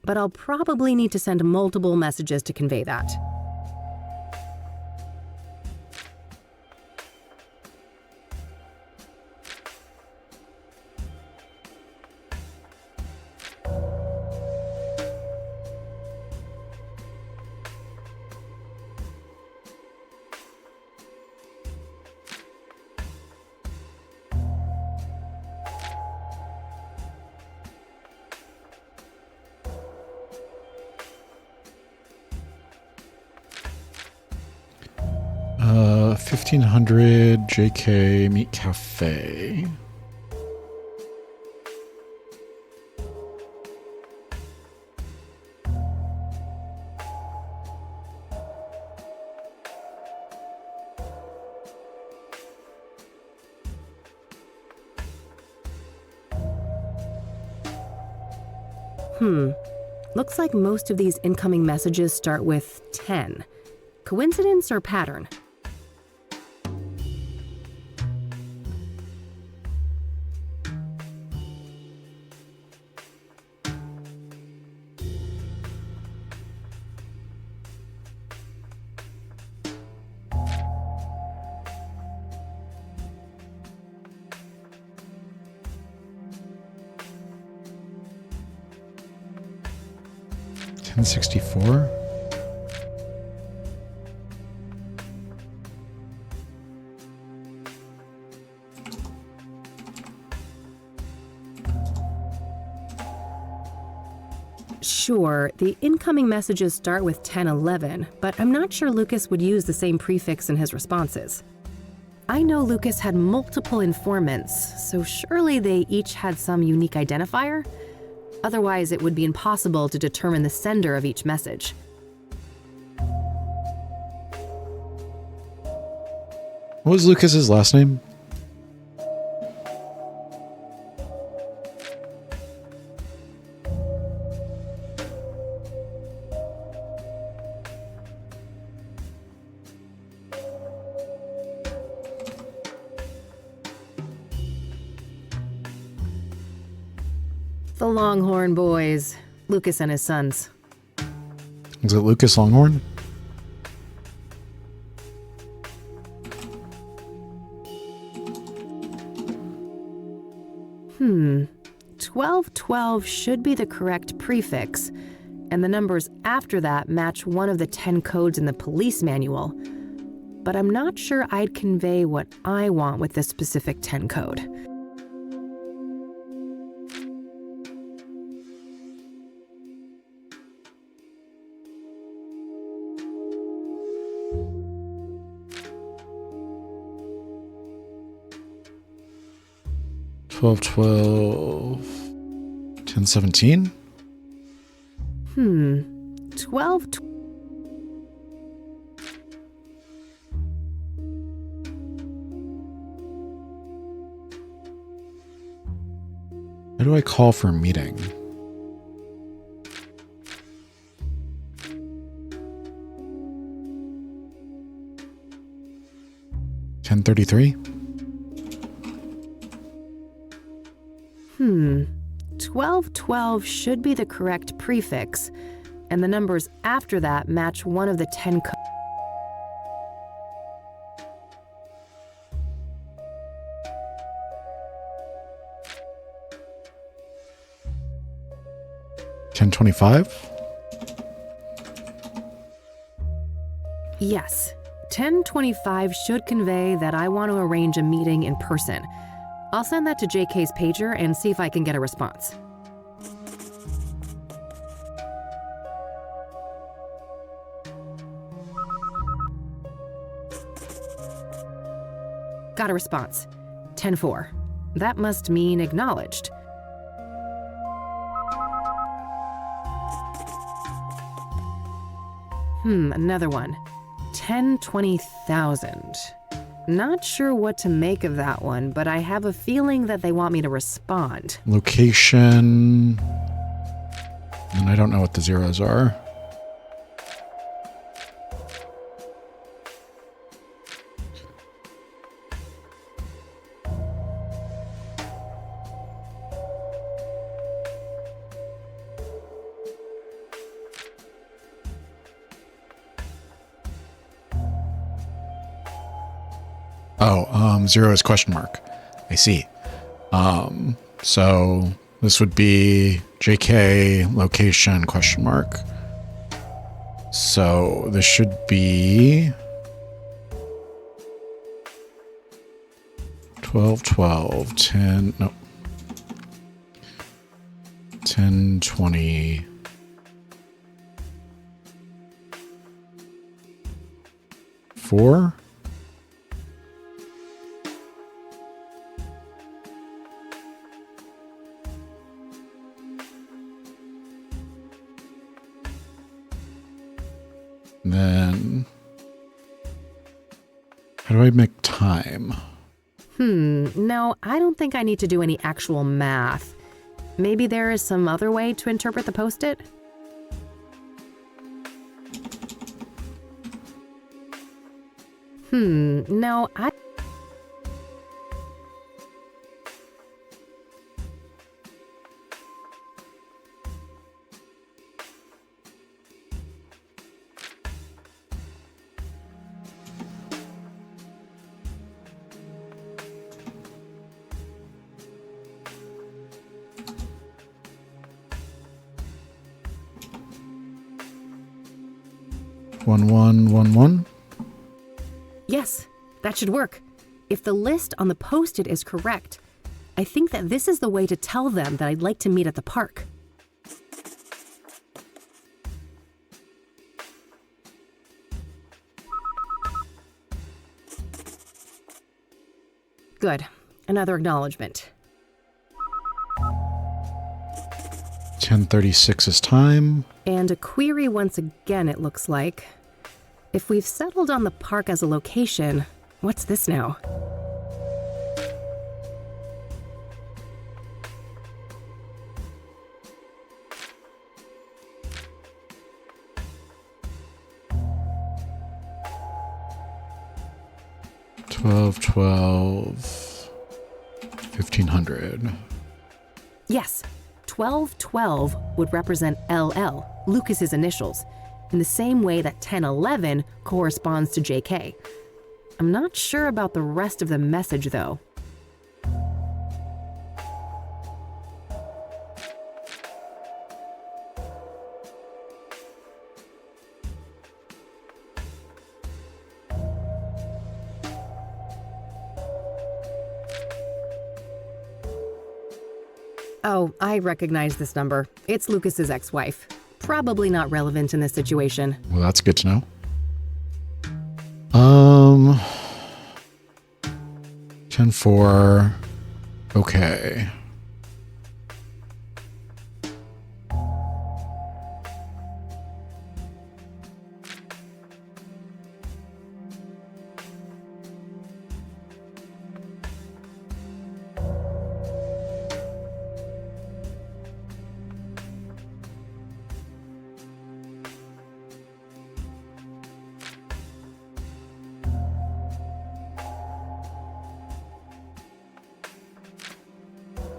but I'll probably need to send multiple messages to convey that. Uh, 1500 JK Meat Cafe. Looks like most of these incoming messages start with 10. Coincidence or pattern? $10.64. Sure, the incoming messages start with 1011, but I'm not sure Lucas would use the same prefix in his responses. I know Lucas had multiple informants, so surely they each had some unique identifier? Otherwise, it would be impossible to determine the sender of each message. What was Lucas's last name? The Longhorn Boys, Lucas and his sons. Is it Lucas Longhorn? Hmm. 1212 should be the correct prefix, and the numbers after that match one of the 10 codes in the police manual. But I'm not sure I'd convey what I want with this specific 10 code. $12.12. $10.17. 12. How do I call for a meeting? $10.33. 1212 should be the correct prefix, and the numbers after that match one of the 10 codes. $10.25. Yes. 1025 should convey that I want to arrange a meeting in person. I'll send that to JK's pager and see if I can get a response. Got a response. 10-4. That must mean acknowledged. Another one. 10-20,000. Not sure what to make of that one, but I have a feeling that they want me to respond. Location. And I don't know what the zeros are. Zero is question mark. I see. So this would be JK location question mark. So this should be 12, 12, 10, no. 10, 20. Four. And then, how do I make time? No, I don't think I need to do any actual math. Maybe there is some other way to interpret the post-it? No, I... One. Yes, that should work. If the list on the post-it is correct, I think that this is the way to tell them that I'd like to meet at the park. Good. Another acknowledgement. 10:36 is time. And a query once again, it looks like. If we've settled on the park as a location, what's this now? $12.12 Yes, 1212 would represent LL, Lucas's initials, in the same way that 1011 corresponds to JK. I'm not sure about the rest of the message, though. Oh, I recognize this number. It's Lucas's ex-wife. Probably not relevant in this situation. Well, that's good to know. 10-4. Okay.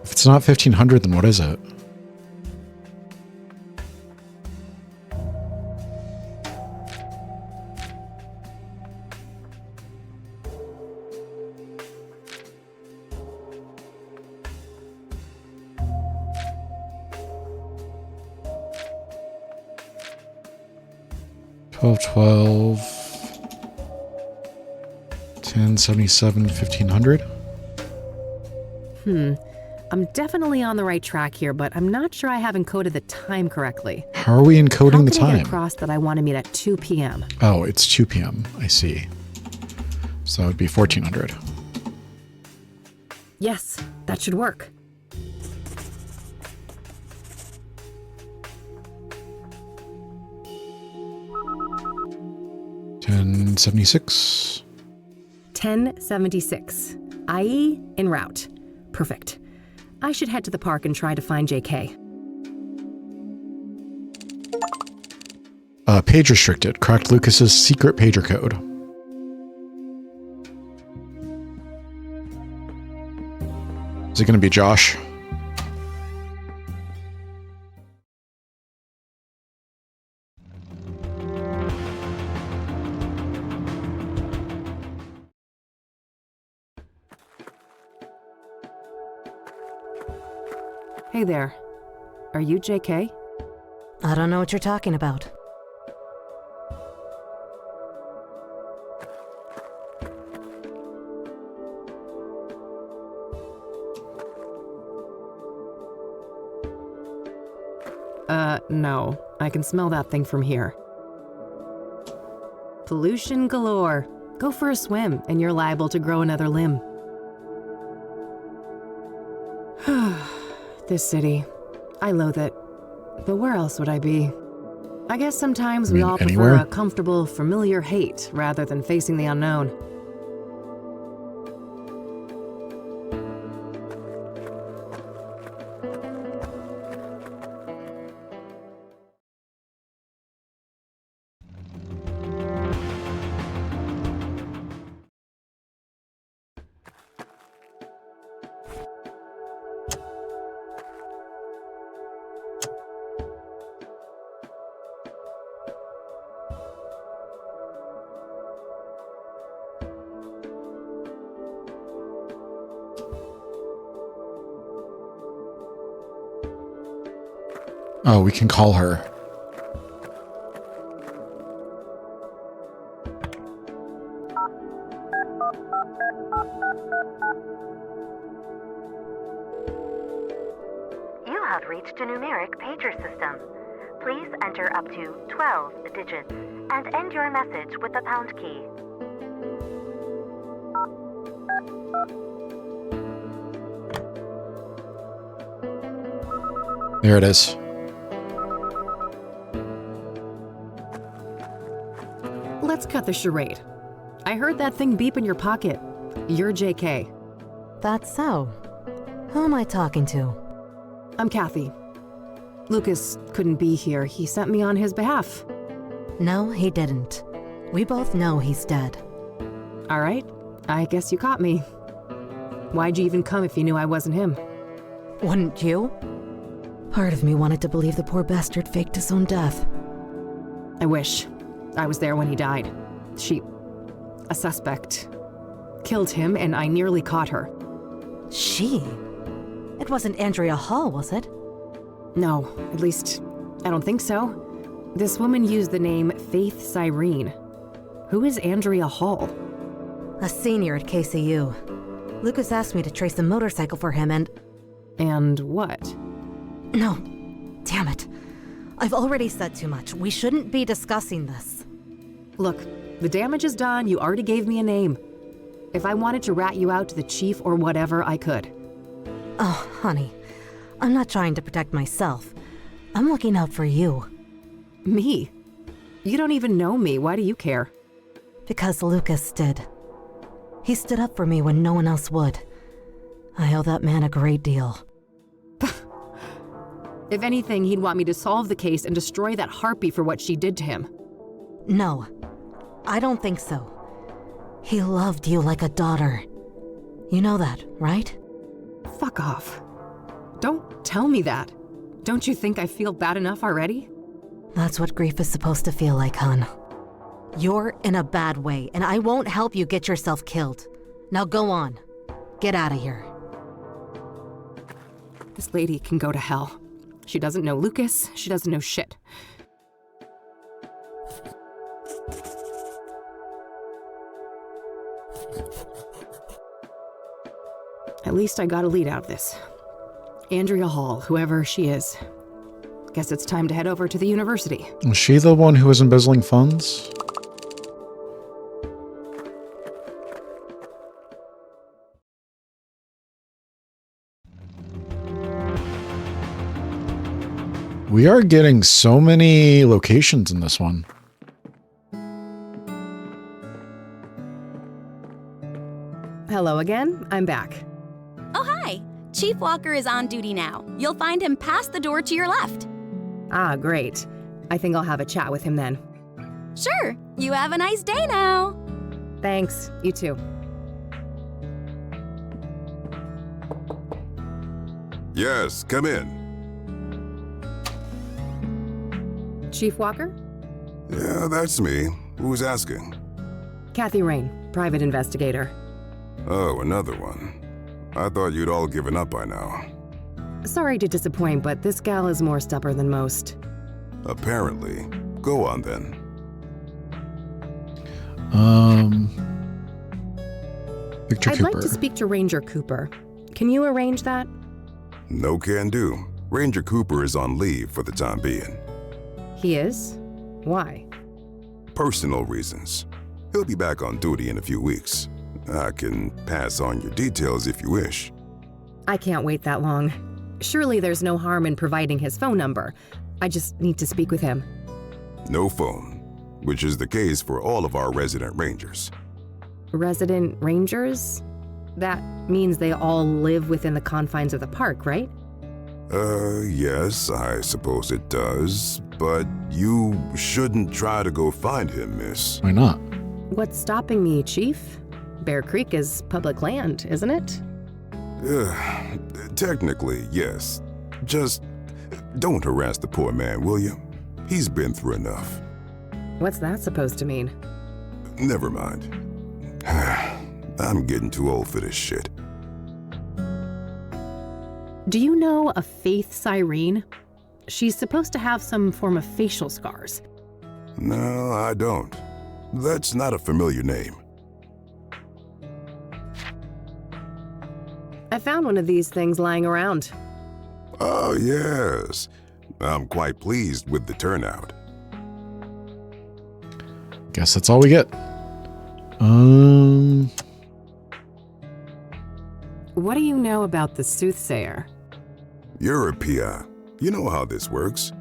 If it's not 1500, then what is it? $12.12. 1077, 1500. I'm definitely on the right track here, but I'm not sure I have encoded the time correctly. How are we encoding the How can I get time? across that I want to meet at 2 p.m.? Oh, it's 2 p.m. I see. So it would be 1400. Yes, that should work. $10.76. 1076. IE en route. Perfect. I should head to the park and try to find JK. Page restricted. Cracked Lucas's secret pager code. Is it going to be Josh? Hey there. Are you JK? I don't know what you're talking about. No. I can smell that thing from here. Pollution galore. Go for a swim, and you're liable to grow another limb. This city. I loathe it. But where else would I be? I guess sometimes we all prefer a comfortable, familiar hate rather than facing the unknown. Oh, we can call her. You have reached a numeric pager system. Please enter up to 12 digits and end your message with the pound key. There it is. Let's cut the charade. I heard that thing beep in your pocket. You're JK. That's so. Who am I talking to? I'm Kathy. Lucas couldn't be here. He sent me on his behalf. No, he didn't. We both know he's dead. All right. I guess you caught me. Why'd you even come if you knew I wasn't him? Wouldn't you? Part of me wanted to believe the poor bastard faked his own death. I wish. I was there when he died. A suspect, killed him, and I nearly caught her. She? It wasn't Andrea Hall, was it? No, at least, I don't think so. This woman used the name Faith Cyrene. Who is Andrea Hall? A senior at KCU. Lucas asked me to trace a motorcycle for him and... And what? No. Damn it. I've already said too much. We shouldn't be discussing this. Look, the damage is done. You already gave me a name. If I wanted to rat you out to the chief or whatever, I could. Oh, honey. I'm not trying to protect myself. I'm looking out for you. Me? You don't even know me. Why do you care? Because Lucas did. He stood up for me when no one else would. I owe that man a great deal. If anything, he'd want me to solve the case and destroy that harpy for what she did to him. No, I don't think so. He loved you like a daughter. You know that, right? Fuck off. Don't tell me that. Don't you think I feel bad enough already? That's what grief is supposed to feel like, hon. You're in a bad way, and I won't help you get yourself killed. Now go on. Get out of here. This lady can go to hell. She doesn't know Lucas. She doesn't know shit. At least I got a lead out of this. Andrea Hall, whoever she is. Guess it's time to head over to the university. Was she the one who was embezzling funds? We are getting so many locations in this one. Hello again, I'm back. Oh, hi. Chief Walker is on duty now. You'll find him past the door to your left. Ah, great. I think I'll have a chat with him then. Sure. You have a nice day now. Thanks. You too. Yes, come in. Chief Walker? Yeah, that's me. Who's asking? Kathy Rain, private investigator. Oh, another one. I thought you'd all given up by now. Sorry to disappoint, but this gal is more stubborn than most. Apparently. Go on then. Victor I'd Cooper. like to speak to Ranger Cooper. Can you arrange that? No can do. Ranger Cooper is on leave for the time being. He is? Why? Personal reasons. He'll be back on duty in a few weeks. I can pass on your details if you wish. I can't wait that long. Surely there's no harm in providing his phone number. I just need to speak with him. No phone, which is the case for all of our resident rangers. Resident rangers? That means they all live within the confines of the park, right? Yes, I suppose it does. But you shouldn't try to go find him, miss. Why not? What's stopping me, Chief? Bear Creek is public land, isn't it? Technically, yes. Just don't harass the poor man, will you? He's been through enough. What's that supposed to mean? Never mind. I'm getting too old for this shit. Do you know a Faith Cyrene? She's supposed to have some form of facial scars. No, I don't. That's not a familiar name. I found one of these things lying around. Oh, yes. I'm quite pleased with the turnout. Guess that's all we get. What do you know about the Soothsayer? You're a PI. You know how this works.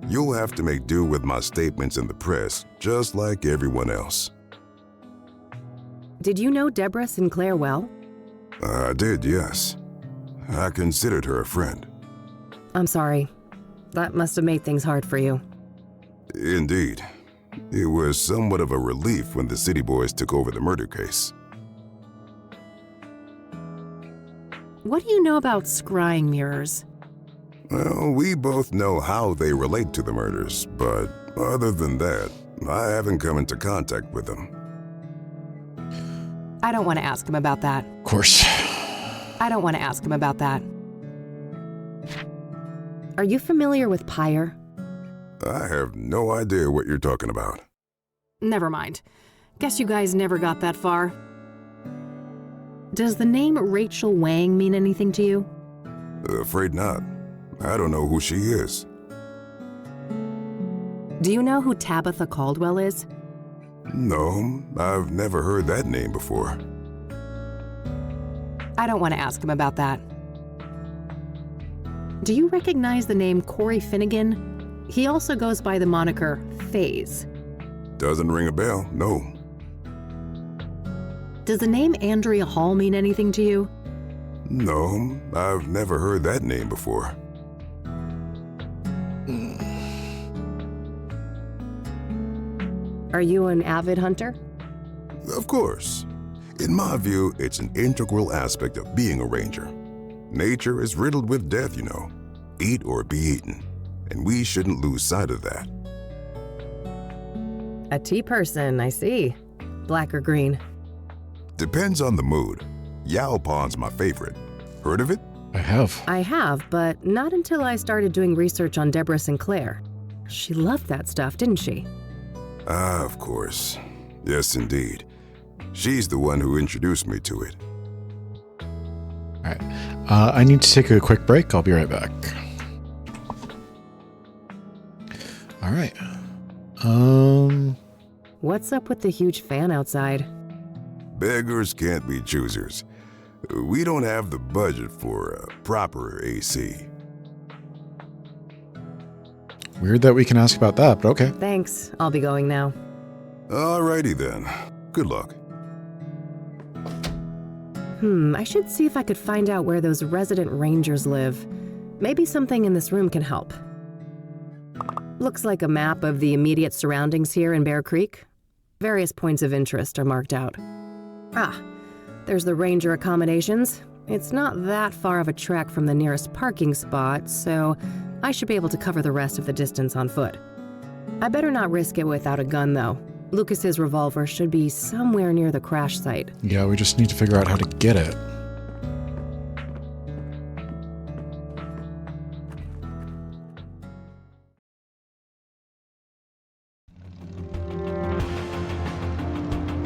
You'll have to make do with my statements in the press, just like everyone else. Did you know Deborah Sinclair well? I did, yes. I considered her a friend. I'm sorry. That must have made things hard for you. Indeed. It was somewhat of a relief when the city boys took over the murder case. What do you know about scrying mirrors? Well, we both know how they relate to the murders, but other than that, I haven't come into contact with them. I don't want to ask him about that. Of course. I don't want to ask him about that. Are you familiar with Pyre? I have no idea what you're talking about. Never mind. Guess you guys never got that far. Does the name Rachel Wang mean anything to you? Afraid not. I don't know who she is. Do you know who Tabitha Caldwell is? No, I've never heard that name before. I don't want to ask him about that. Do you recognize the name Corey Finnegan? He also goes by the moniker FaZe. Doesn't ring a bell, no. Does the name Andrea Hall mean anything to you? No, I've never heard that name before. Are you an avid hunter? Of course. In my view, it's an integral aspect of being a ranger. Nature is riddled with death, you know. Eat or be eaten. And we shouldn't lose sight of that. A tea person, I see. Black or green? Depends on the mood. Yao Pon's my favorite. Heard of it? I have. I have, but not until I started doing research on Deborah Sinclair. She loved that stuff, didn't she? Ah, of course. Yes, indeed. She's the one who introduced me to it. All right. I need to take a quick break. I'll be right back. All right. What's up with the huge fan outside? Beggars can't be choosers. We don't have the budget for proper AC. Weird that we can ask about that, but okay. Thanks. I'll be going now. Alrighty then. Good luck. I should see if I could find out where those resident rangers live. Maybe something in this room can help. Looks like a map of the immediate surroundings here in Bear Creek. Various points of interest are marked out. There's the ranger accommodations. It's not that far of a trek from the nearest parking spot, so I should be able to cover the rest of the distance on foot. I better not risk it without a gun, though. Lucas's revolver should be somewhere near the crash site. Yeah, we just need to figure out how to get it.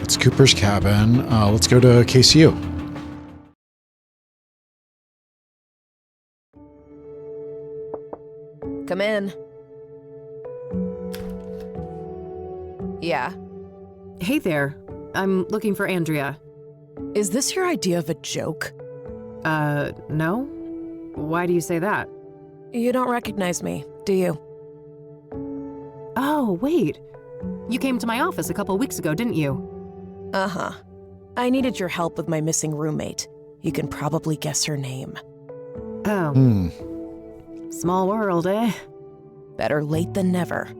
It's Cooper's cabin. Let's go to KCU. Come in. Yeah. Hey there. I'm looking for Andrea. Is this your idea of a joke? No? Why do you say that? You don't recognize me, do you? Oh, wait. You came to my office a couple weeks ago, didn't you? Uh-huh. I needed your help with my missing roommate. You can probably guess her name. Oh. Small world, eh? Better late than never.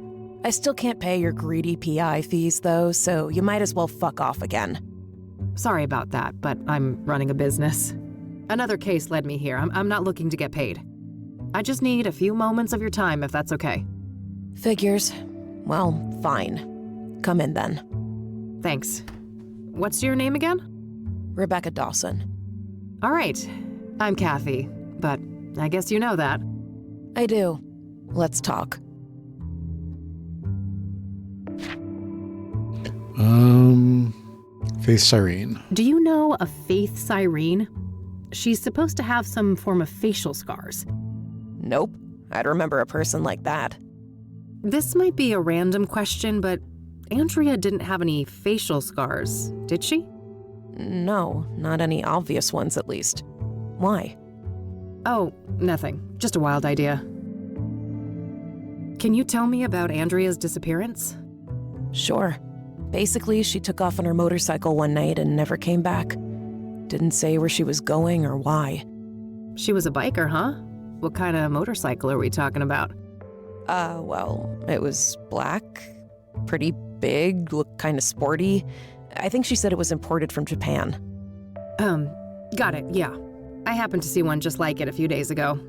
I still can't pay your greedy PI fees, though, so you might as well fuck off again. Sorry about that, but I'm running a business. Another case led me here. I'm not looking to get paid. I just need a few moments of your time, if that's okay. Figures. Well, fine. Come in then. Thanks. What's your name again? Rebecca Dawson. All right. I'm Kathy, but I guess you know that. I do. Let's talk. Faith Cyrene. Do you know a Faith Cyrene? She's supposed to have some form of facial scars. Nope. I'd remember a person like that. This might be a random question, but Andrea didn't have any facial scars, did she? No, not any obvious ones at least. Why? Oh, nothing. Just a wild idea. Can you tell me about Andrea's disappearance? Sure. Basically, she took off on her motorcycle one night and never came back. Didn't say where she was going or why. She was a biker, huh? What kind of motorcycle are we talking about? Well, it was black, pretty big, looked kind of sporty. I think she said it was imported from Japan. Got it, yeah. I happened to see one just like it a few days ago.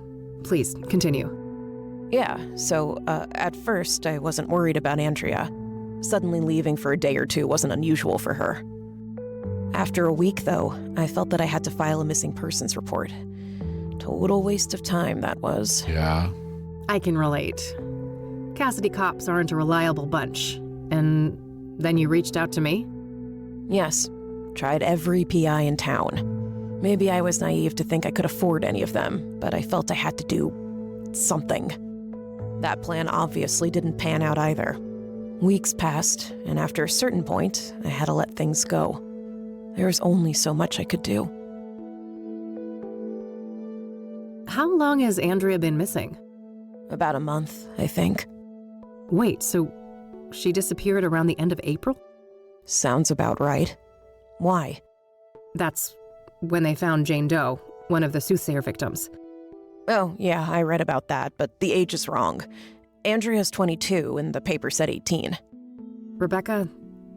Please, continue. Yeah, so, at first, I wasn't worried about Andrea. Suddenly leaving for a day or two wasn't unusual for her. After a week, though, I felt that I had to file a missing persons report. Total waste of time, that was. Yeah. I can relate. Kassidy cops aren't a reliable bunch. And then you reached out to me? Yes. Tried every PI in town. Maybe I was naive to think I could afford any of them, but I felt I had to do something. That plan obviously didn't pan out either. Weeks passed, and after a certain point, I had to let things go. There was only so much I could do. How long has Andrea been missing? About a month, I think. Wait, so she disappeared around the end of April? Sounds about right. Why? That's when they found Jane Doe, one of the Soothsayer victims. Oh, yeah, I read about that, but the age is wrong. Andrea's 22, and the paper said 18. Rebecca,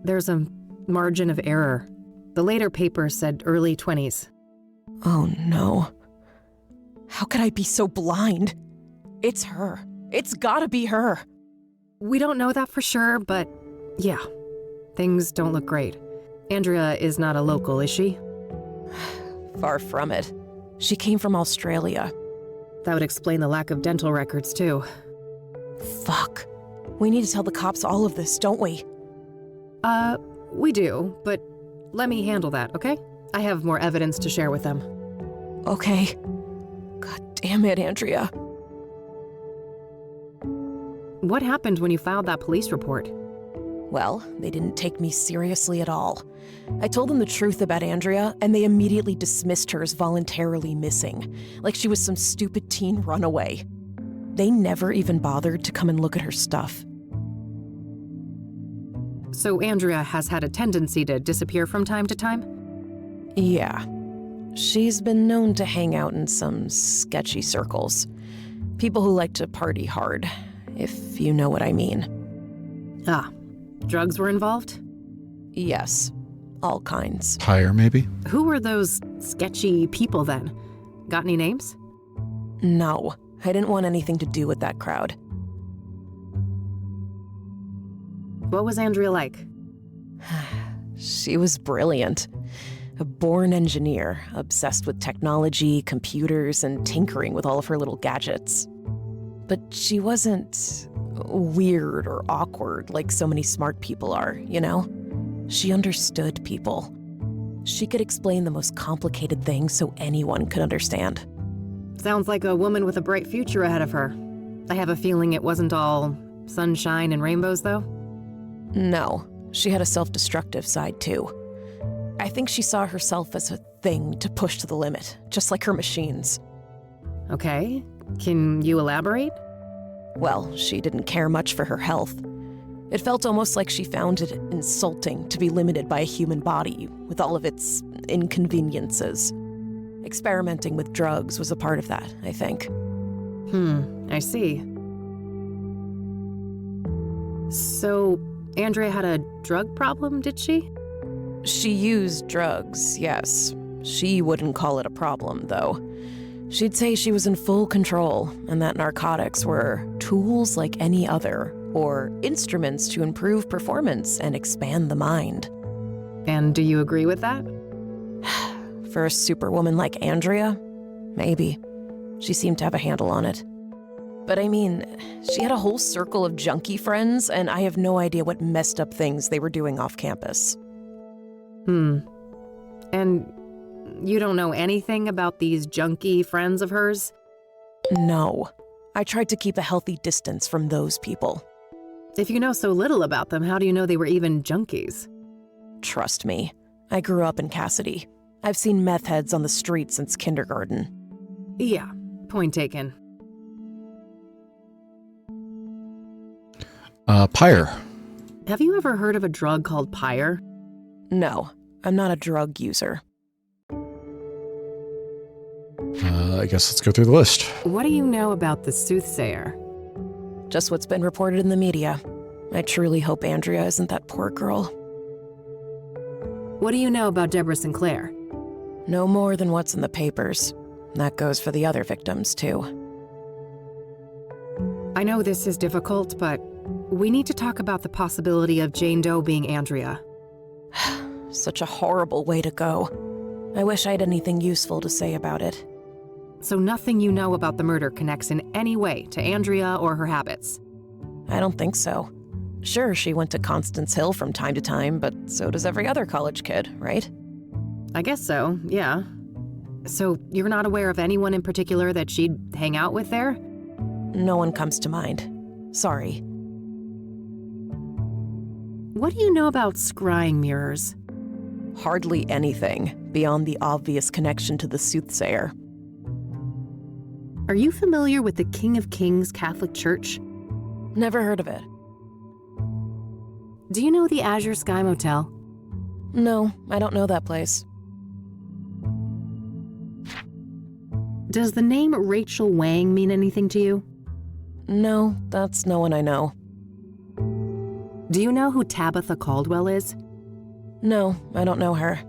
there's a margin of error. The later paper said early 20s. Oh, no. How could I be so blind? It's her. It's gotta be her. We don't know that for sure, but yeah, things don't look great. Andrea is not a local, is she? Far from it. She came from Australia. That would explain the lack of dental records, too. Fuck. We need to tell the cops all of this, don't we? We do, but let me handle that, okay? I have more evidence to share with them. okay? God damn it, Andrea. What happened when you filed that police report? Well, they didn't take me seriously at all. I told them the truth about Andrea, and they immediately dismissed her as voluntarily missing, like she was some stupid teen runaway. They never even bothered to come and look at her stuff. So Andrea has had a tendency to disappear from time to time? Yeah. She's been known to hang out in some sketchy circles. People who like to party hard, if you know what I mean. Ah, drugs were involved? Yes, all kinds. Pyre, maybe? Who were those sketchy people then? Got any names? No, I didn't want anything to do with that crowd. What was Andrea like? She was brilliant. A born engineer, obsessed with technology, computers, and tinkering with all of her little gadgets. But she wasn't weird or awkward like so many smart people are, you know? She understood people. She could explain the most complicated things so anyone could understand. Sounds like a woman with a bright future ahead of her. I have a feeling it wasn't all sunshine and rainbows, though? No, she had a self-destructive side, too. I think she saw herself as a thing to push to the limit, just like her machines. Okay, can you elaborate? Well, she didn't care much for her health. It felt almost like she found it insulting to be limited by a human body, with all of its inconveniences. Experimenting with drugs was a part of that, I think. I see. So, Andrea had a drug problem, did she? She used drugs, yes. She wouldn't call it a problem, though. She'd say she was in full control, and that narcotics were tools like any other, or instruments to improve performance and expand the mind. And do you agree with that? For a superwoman like Andrea, maybe. She seemed to have a handle on it. But I mean, she had a whole circle of junkie friends, and I have no idea what messed up things they were doing off campus. And you don't know anything about these junkie friends of hers? No. I tried to keep a healthy distance from those people. If you know so little about them, how do you know they were even junkies? Trust me. I grew up in Kassidy. I've seen meth heads on the street since kindergarten. Yeah, point taken. Pyre. Have you ever heard of a drug called Pyre? No, I'm not a drug user. I guess let's go through the list. What do you know about the Soothsayer? Just what's been reported in the media. I truly hope Andrea isn't that poor girl. What do you know about Deborah Sinclair? No more than what's in the papers. That goes for the other victims, too. I know this is difficult, but we need to talk about the possibility of Jane Doe being Andrea. Such a horrible way to go. I wish I had anything useful to say about it. So nothing you know about the murder connects in any way to Andrea or her habits? I don't think so. Sure, she went to Constance Hill from time to time, but so does every other college kid, right? I guess so, yeah. So you're not aware of anyone in particular that she'd hang out with there? No one comes to mind. Sorry. What do you know about scrying mirrors? Hardly anything, beyond the obvious connection to the Soothsayer. Are you familiar with the King of Kings Catholic Church? Never heard of it. Do you know the Azure Sky Motel? No, I don't know that place. Does the name Rachel Wang mean anything to you? No, that's no one I know. Do you know who Tabitha Caldwell is? No, I don't know her.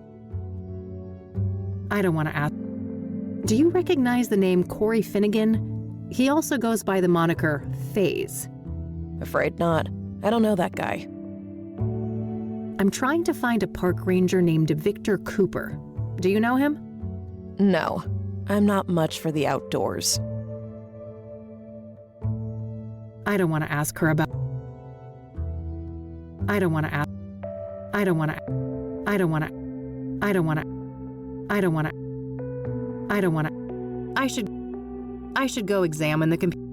I don't want to ask. Do you recognize the name Corey Finnegan? He also goes by the moniker FaZe. Afraid not. I don't know that guy. I'm trying to find a park ranger named Victor Cooper. Do you know him? No, I'm not much for the outdoors. I don't want to ask her about... I don't want to ask... I don't want to... I don't want to... I don't want to... I don't want to... I don't want to... I should go examine the computer.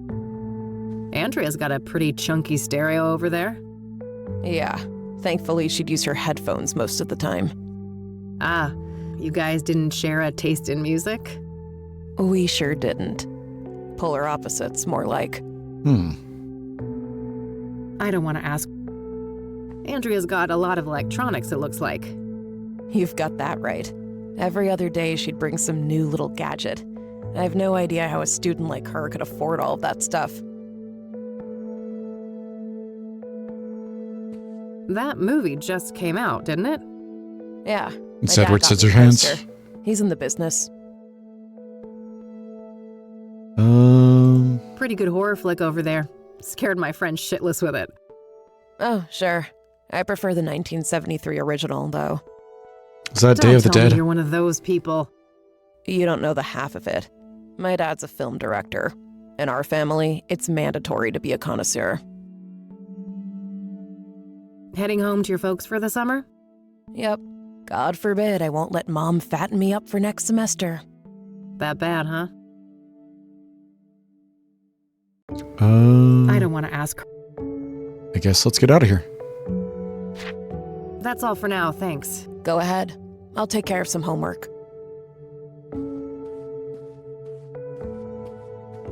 Andrea's got a pretty chunky stereo over there. Yeah, thankfully she'd use her headphones most of the time. Ah, you guys didn't share a taste in music? We sure didn't. Polar opposites, more like. I don't want to ask. Andrea's got a lot of electronics, it looks like. You've got that right. Every other day she'd bring some new little gadget. I have no idea how a student like her could afford all of that stuff. That movie just came out, didn't it? Yeah. It's Edward Scissorhands. He's in the business. Pretty good horror flick over there. Scared my friend shitless with it. Oh, sure. I prefer the 1973 original, though. Is that Day of the Don't tell me Dead? you're one of those people. You don't know the half of it. My dad's a film director. In our family, it's mandatory to be a connoisseur. Heading home to your folks for the summer? Yep. God forbid I won't let Mom fatten me up for next semester. That bad, huh? I don't want to ask. I guess let's get out of here. That's all for now, thanks. Go ahead. I'll take care of some homework.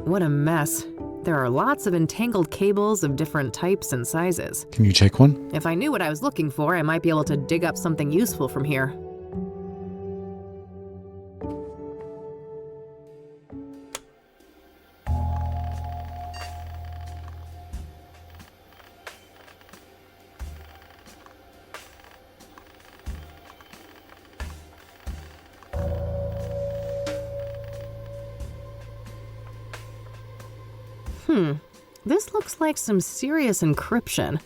What a mess. There are lots of entangled cables of different types and sizes. Can you take one? If I knew what I was looking for, I might be able to dig up something useful from here. This looks like some serious encryption.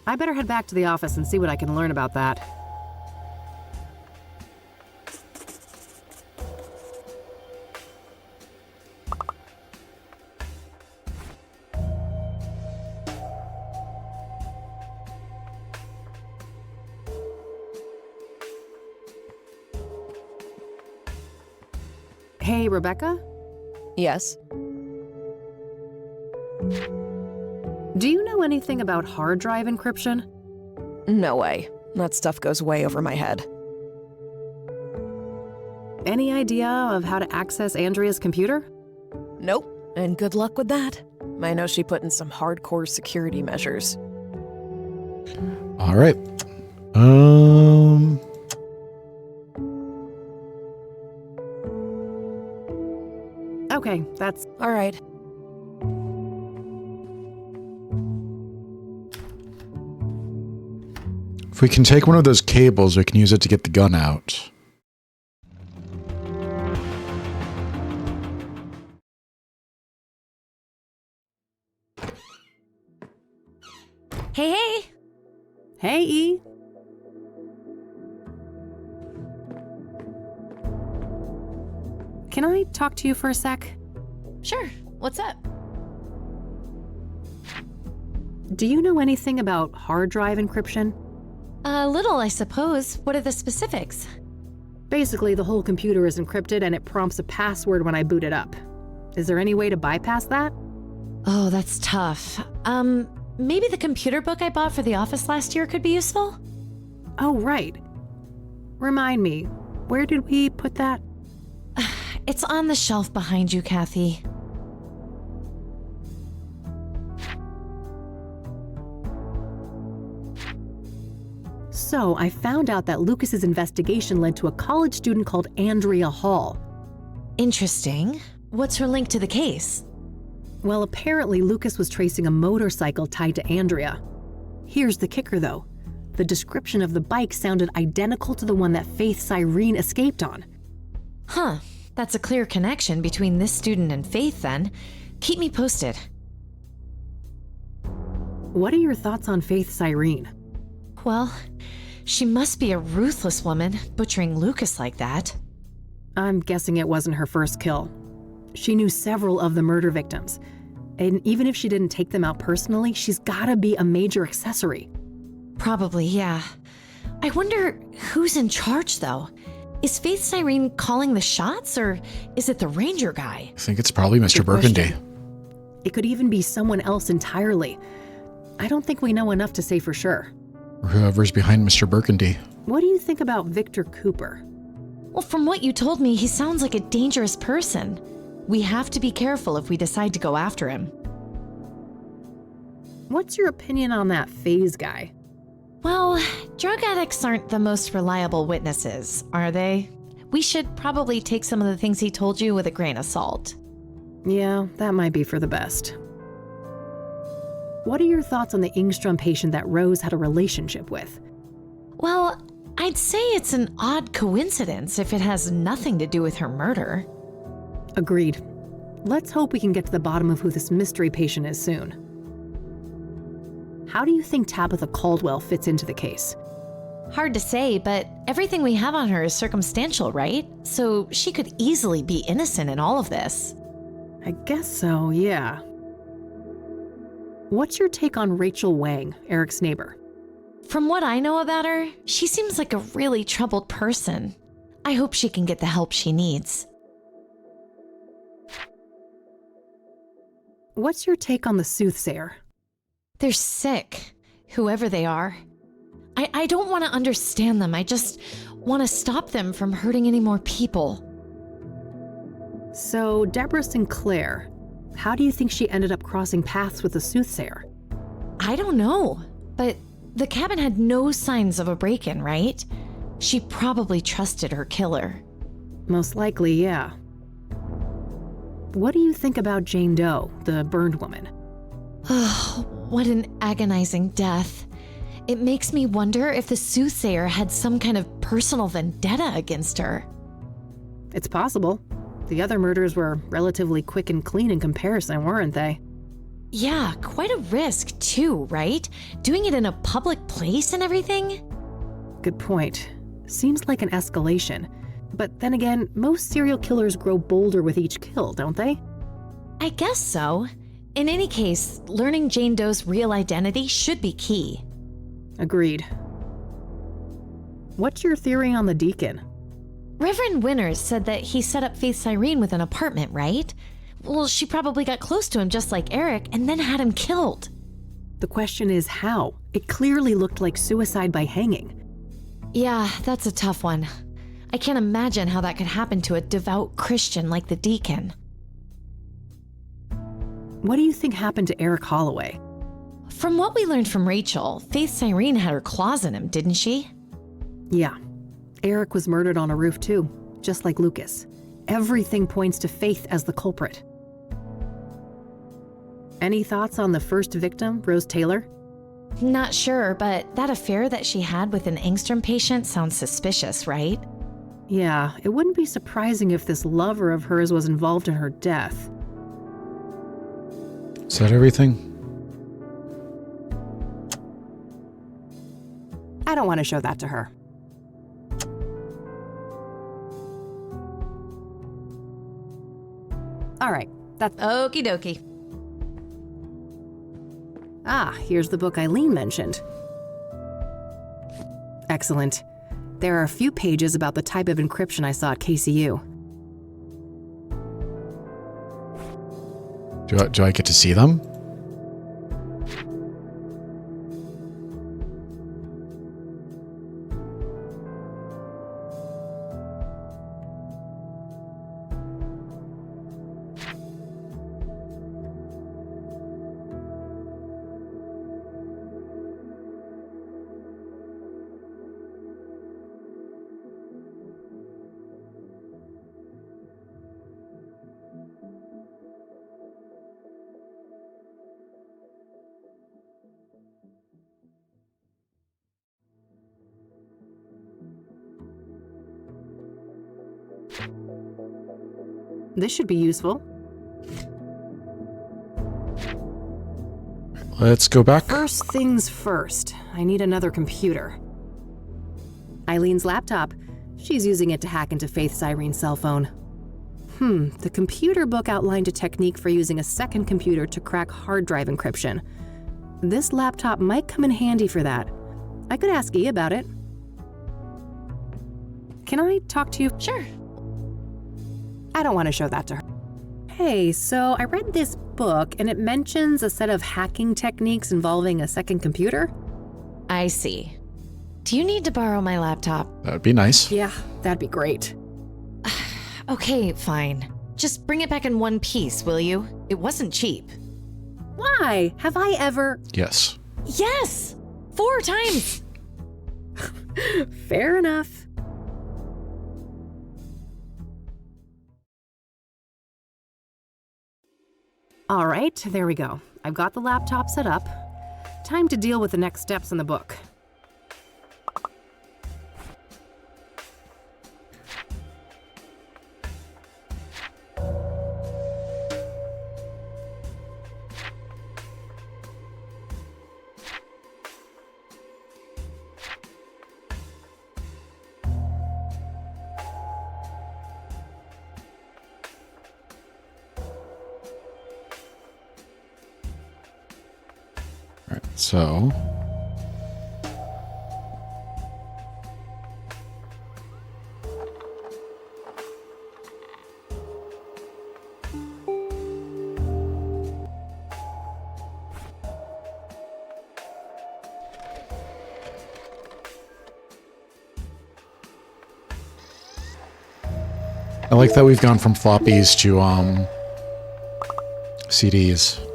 I better head back to the office and see what I can learn about that. Hey, Rebecca? Yes? Do you know anything about hard drive encryption? No way. That stuff goes way over my head. Any idea of how to access Andrea's computer? Nope. And good luck with that. I know she put in some hardcore security measures. All right. Okay, that's... All right. If we can take one of those cables, we can use it to get the gun out. Hey! Hey, E. Can I talk to you for a sec? Sure. What's up? Do you know anything about hard drive encryption? A little, I suppose. What are the specifics? Basically, the whole computer is encrypted and it prompts a password when I boot it up. Is there any way to bypass that? Oh, that's tough. Maybe the computer book I bought for the office last year could be useful? Oh, right. Remind me, where did we put that? It's on the shelf behind you, Kathy. So, I found out that Lucas's investigation led to a college student called Andrea Hall. Interesting. What's her link to the case? Well, apparently Lucas was tracing a motorcycle tied to Andrea. Here's the kicker, though. The description of the bike sounded identical to the one that Faith Cyrene escaped on. Huh. That's a clear connection between this student and Faith, then. Keep me posted. What are your thoughts on Faith Cyrene? Well, she must be a ruthless woman, butchering Lucas like that. I'm guessing it wasn't her first kill. She knew several of the murder victims. And even if she didn't take them out personally, she's gotta be a major accessory. Probably, yeah. I wonder who's in charge, though. Is Faith Cyrene calling the shots, or is it the ranger guy? I think it's probably Mr. Good Burgundy. question. It could even be someone else entirely. I don't think we know enough to say for sure. Or whoever's behind Mr. Burgundy. What do you think about Victor Cooper? Well, from what you told me, he sounds like a dangerous person. We have to be careful if we decide to go after him. What's your opinion on that Phase guy? Well, drug addicts aren't the most reliable witnesses, are they? We should probably take some of the things he told you with a grain of salt. Yeah, that might be for the best. What are your thoughts on the Ingstrom patient that Rose had a relationship with? Well, I'd say it's an odd coincidence if it has nothing to do with her murder. Agreed. Let's hope we can get to the bottom of who this mystery patient is soon. How do you think Tabitha Caldwell fits into the case? Hard to say, but everything we have on her is circumstantial, right? So she could easily be innocent in all of this. I guess so, yeah. What's your take on Rachel Wang, Eric's neighbor? From what I know about her, she seems like a really troubled person. I hope she can get the help she needs. What's your take on the Soothsayer? They're sick, whoever they are. I don't want to understand them. I just want to stop them from hurting any more people. So, Deborah Sinclair, how do you think she ended up crossing paths with the Soothsayer? I don't know, but the cabin had no signs of a break-in, right? She probably trusted her killer. Most likely, yeah. What do you think about Jane Doe, the burned woman? Oh, what an agonizing death. It makes me wonder if the Soothsayer had some kind of personal vendetta against her. It's possible. The other murders were relatively quick and clean in comparison, weren't they? Yeah, quite a risk too, right? Doing it in a public place and everything? Good point. Seems like an escalation. But then again, most serial killers grow bolder with each kill, don't they? I guess so. In any case, learning Jane Doe's real identity should be key. Agreed. What's your theory on the deacon? Reverend Winters said that he set up Faith Cyrene with an apartment, right? Well, she probably got close to him just like Eric and then had him killed. The question is how? It clearly looked like suicide by hanging. Yeah, that's a tough one. I can't imagine how that could happen to a devout Christian like the deacon. What do you think happened to Eric Holloway? From what we learned from Rachel, Faith Cyrene had her claws in him, didn't she? Yeah. Eric was murdered on a roof too, just like Lucas. Everything points to Faith as the culprit. Any thoughts on the first victim, Rose Taylor? Not sure, but that affair that she had with an Ingstrom patient sounds suspicious, right? Yeah, it wouldn't be surprising if this lover of hers was involved in her death. Is that everything? I don't want to show that to her. All right, that's okie dokie. Ah, here's the book Eileen mentioned. Excellent. There are a few pages about the type of encryption I saw at KCU. Do I get to see them? This should be useful. Let's go back. First things first, I need another computer. Eileen's laptop. She's using it to hack into Faith Cyrene's cell phone. The computer book outlined a technique for using a second computer to crack hard drive encryption. This laptop might come in handy for that. I could ask E about it. can I talk to you? Sure. I don't want to show that to her. Hey, so I read this book and it mentions a set of hacking techniques involving a second computer. I see. Do you need to borrow my laptop? That would be nice. Yeah, that'd be great. Okay, fine. Just bring it back in one piece, will you? It wasn't cheap. Why? Have I ever? Yes. Yes! 4 times! Fair enough. All right, there we go. I've got the laptop set up. Time to deal with the next steps in the book. So, I like that we've gone from floppies to CDs.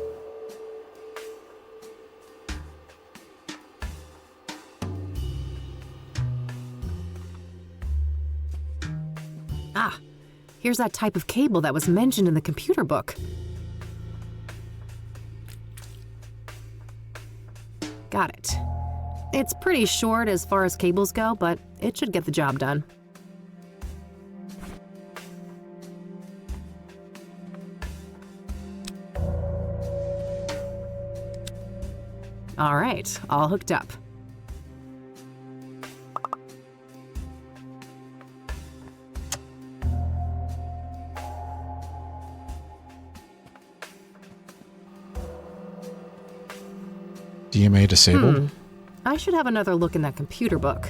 Ah, here's that type of cable that was mentioned in the computer book. Got it. It's pretty short as far as cables go, but it should get the job done. All right, all hooked up. DMA disabled? I should have another look in that computer book.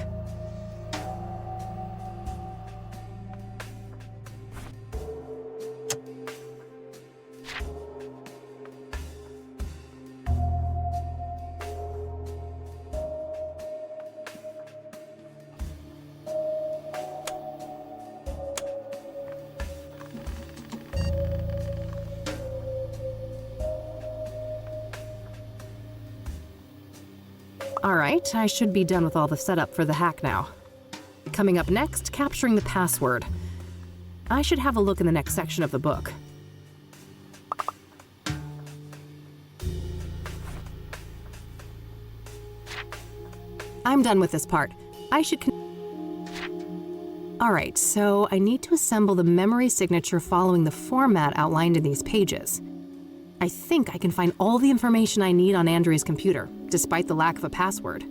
Alright, I should be done with all the setup for the hack now. Coming up next, capturing the password. I should have a look in the next section of the book. I'm done with this part. I should Alright, so I need to assemble the memory signature following the format outlined in these pages. I think I can find all the information I need on Andrea's computer, despite the lack of a password.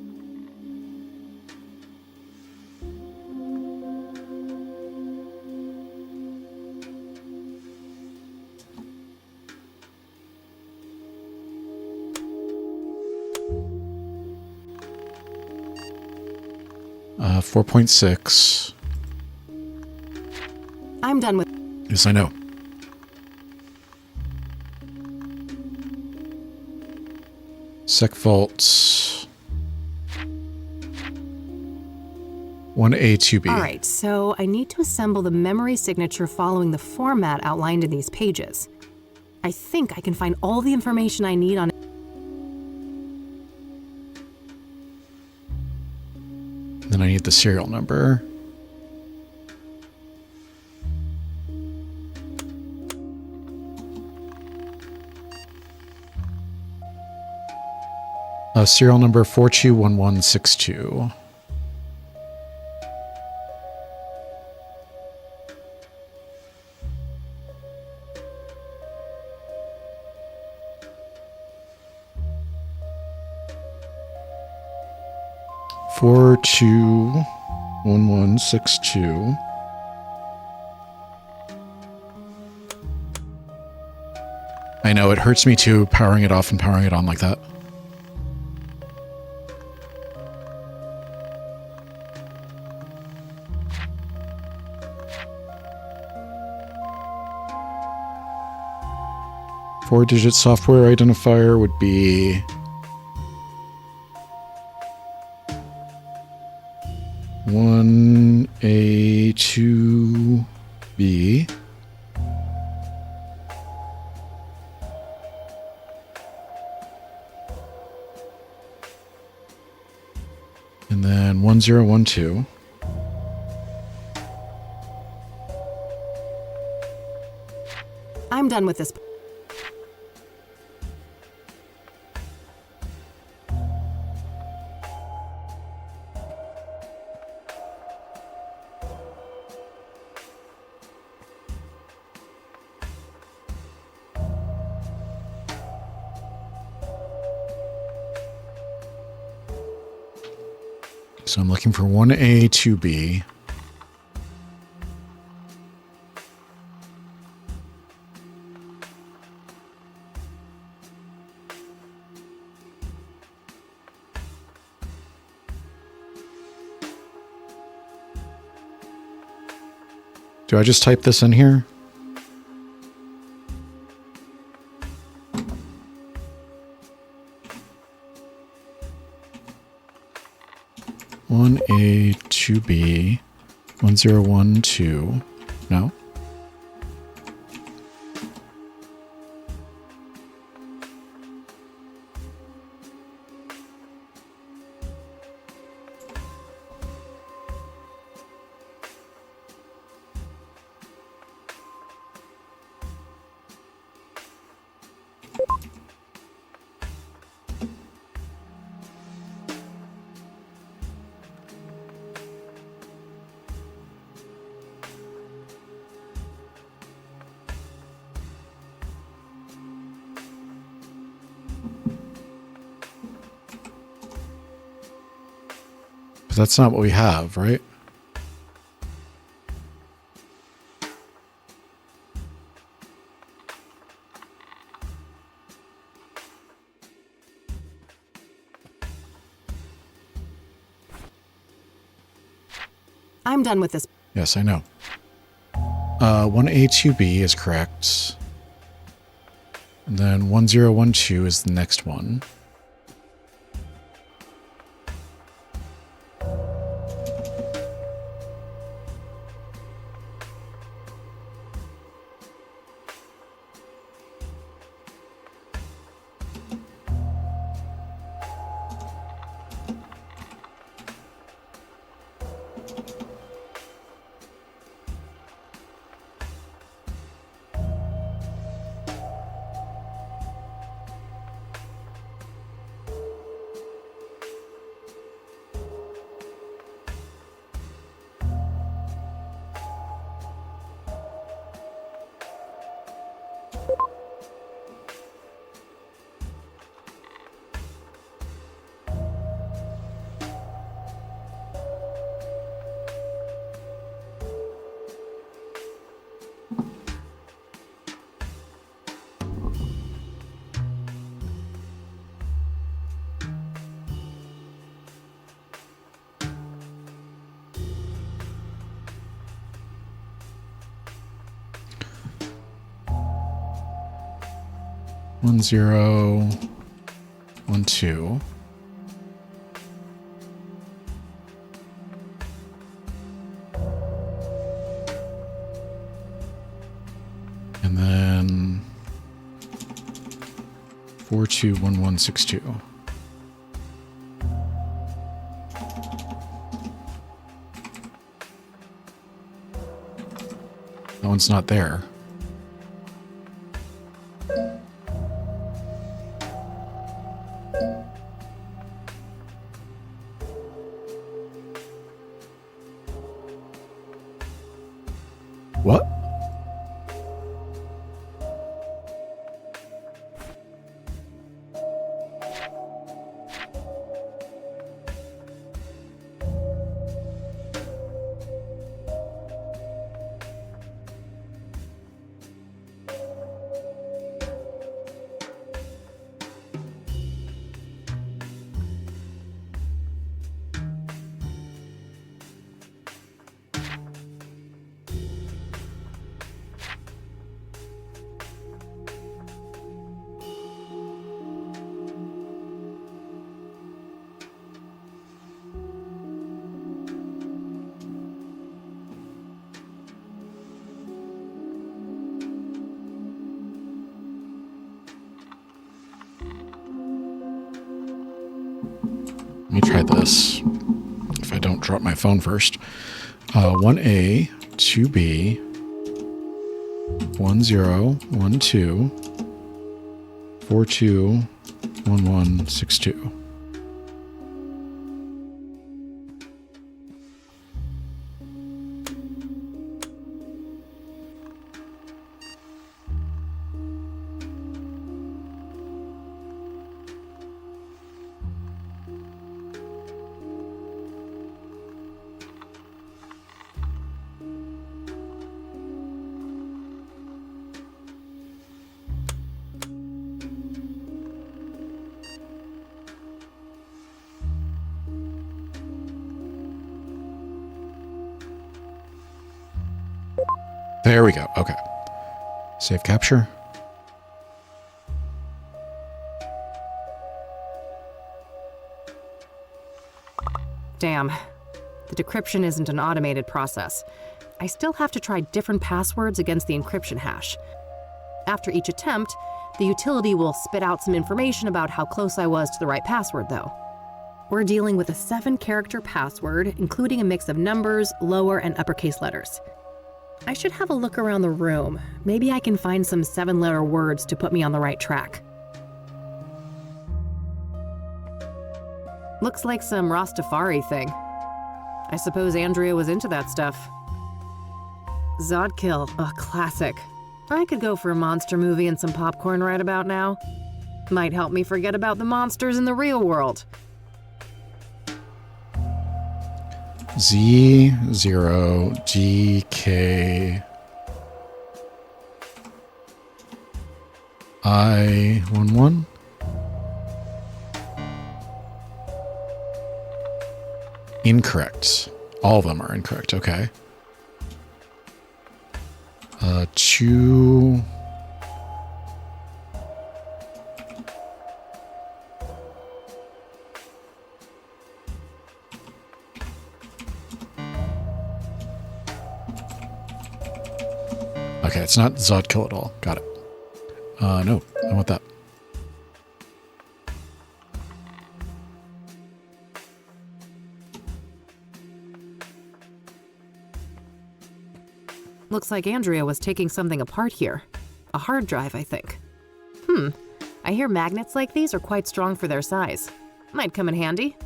Uh, 4.6. I'm done with... Yes, I know. Sec vaults 1A, 2B. Alright, so I need to assemble the memory signature following the format outlined in these pages. I think I can find all the information I need on... Then I need the serial number. Serial number 421162. I know, it hurts me too, powering it off and powering it on like that. 4-digit software identifier would be 1A2B. And then 1012. I'm done with this. So I'm looking for 1A, 2B. Do I just type this in here? One A, 2B, 1012. No? That's not what we have, right? I'm done with this. Yes, I know. 1A2B is correct. And then 1012 is the next one. One zero, 1 2. And then 421162. That one's not there. What? me try this. If I don't drop my phone first. 1A, 2B, 1012, 421162. There we go. Okay. Save capture. Damn. The decryption isn't an automated process. I still have to try different passwords against the encryption hash. After each attempt, the utility will spit out some information about how close I was to the right password, though. We're dealing with a 7-character password, including a mix of numbers, lower and uppercase letters. I should have a look around the room. Maybe I can find some 7-letter words to put me on the right track. Looks like some Rastafari thing. I suppose Andrea was into that stuff. Zodkill, a classic. I could go for a monster movie and some popcorn right about now. Might help me forget about the monsters in the real world. Z0GK I11. Incorrect. All of them are incorrect. Okay. 2. Okay, it's not Zodkill at all. Got it. No, I want that. Looks like Andrea was taking something apart here. A hard drive, I think. I hear magnets like these are quite strong for their size. Might come in handy.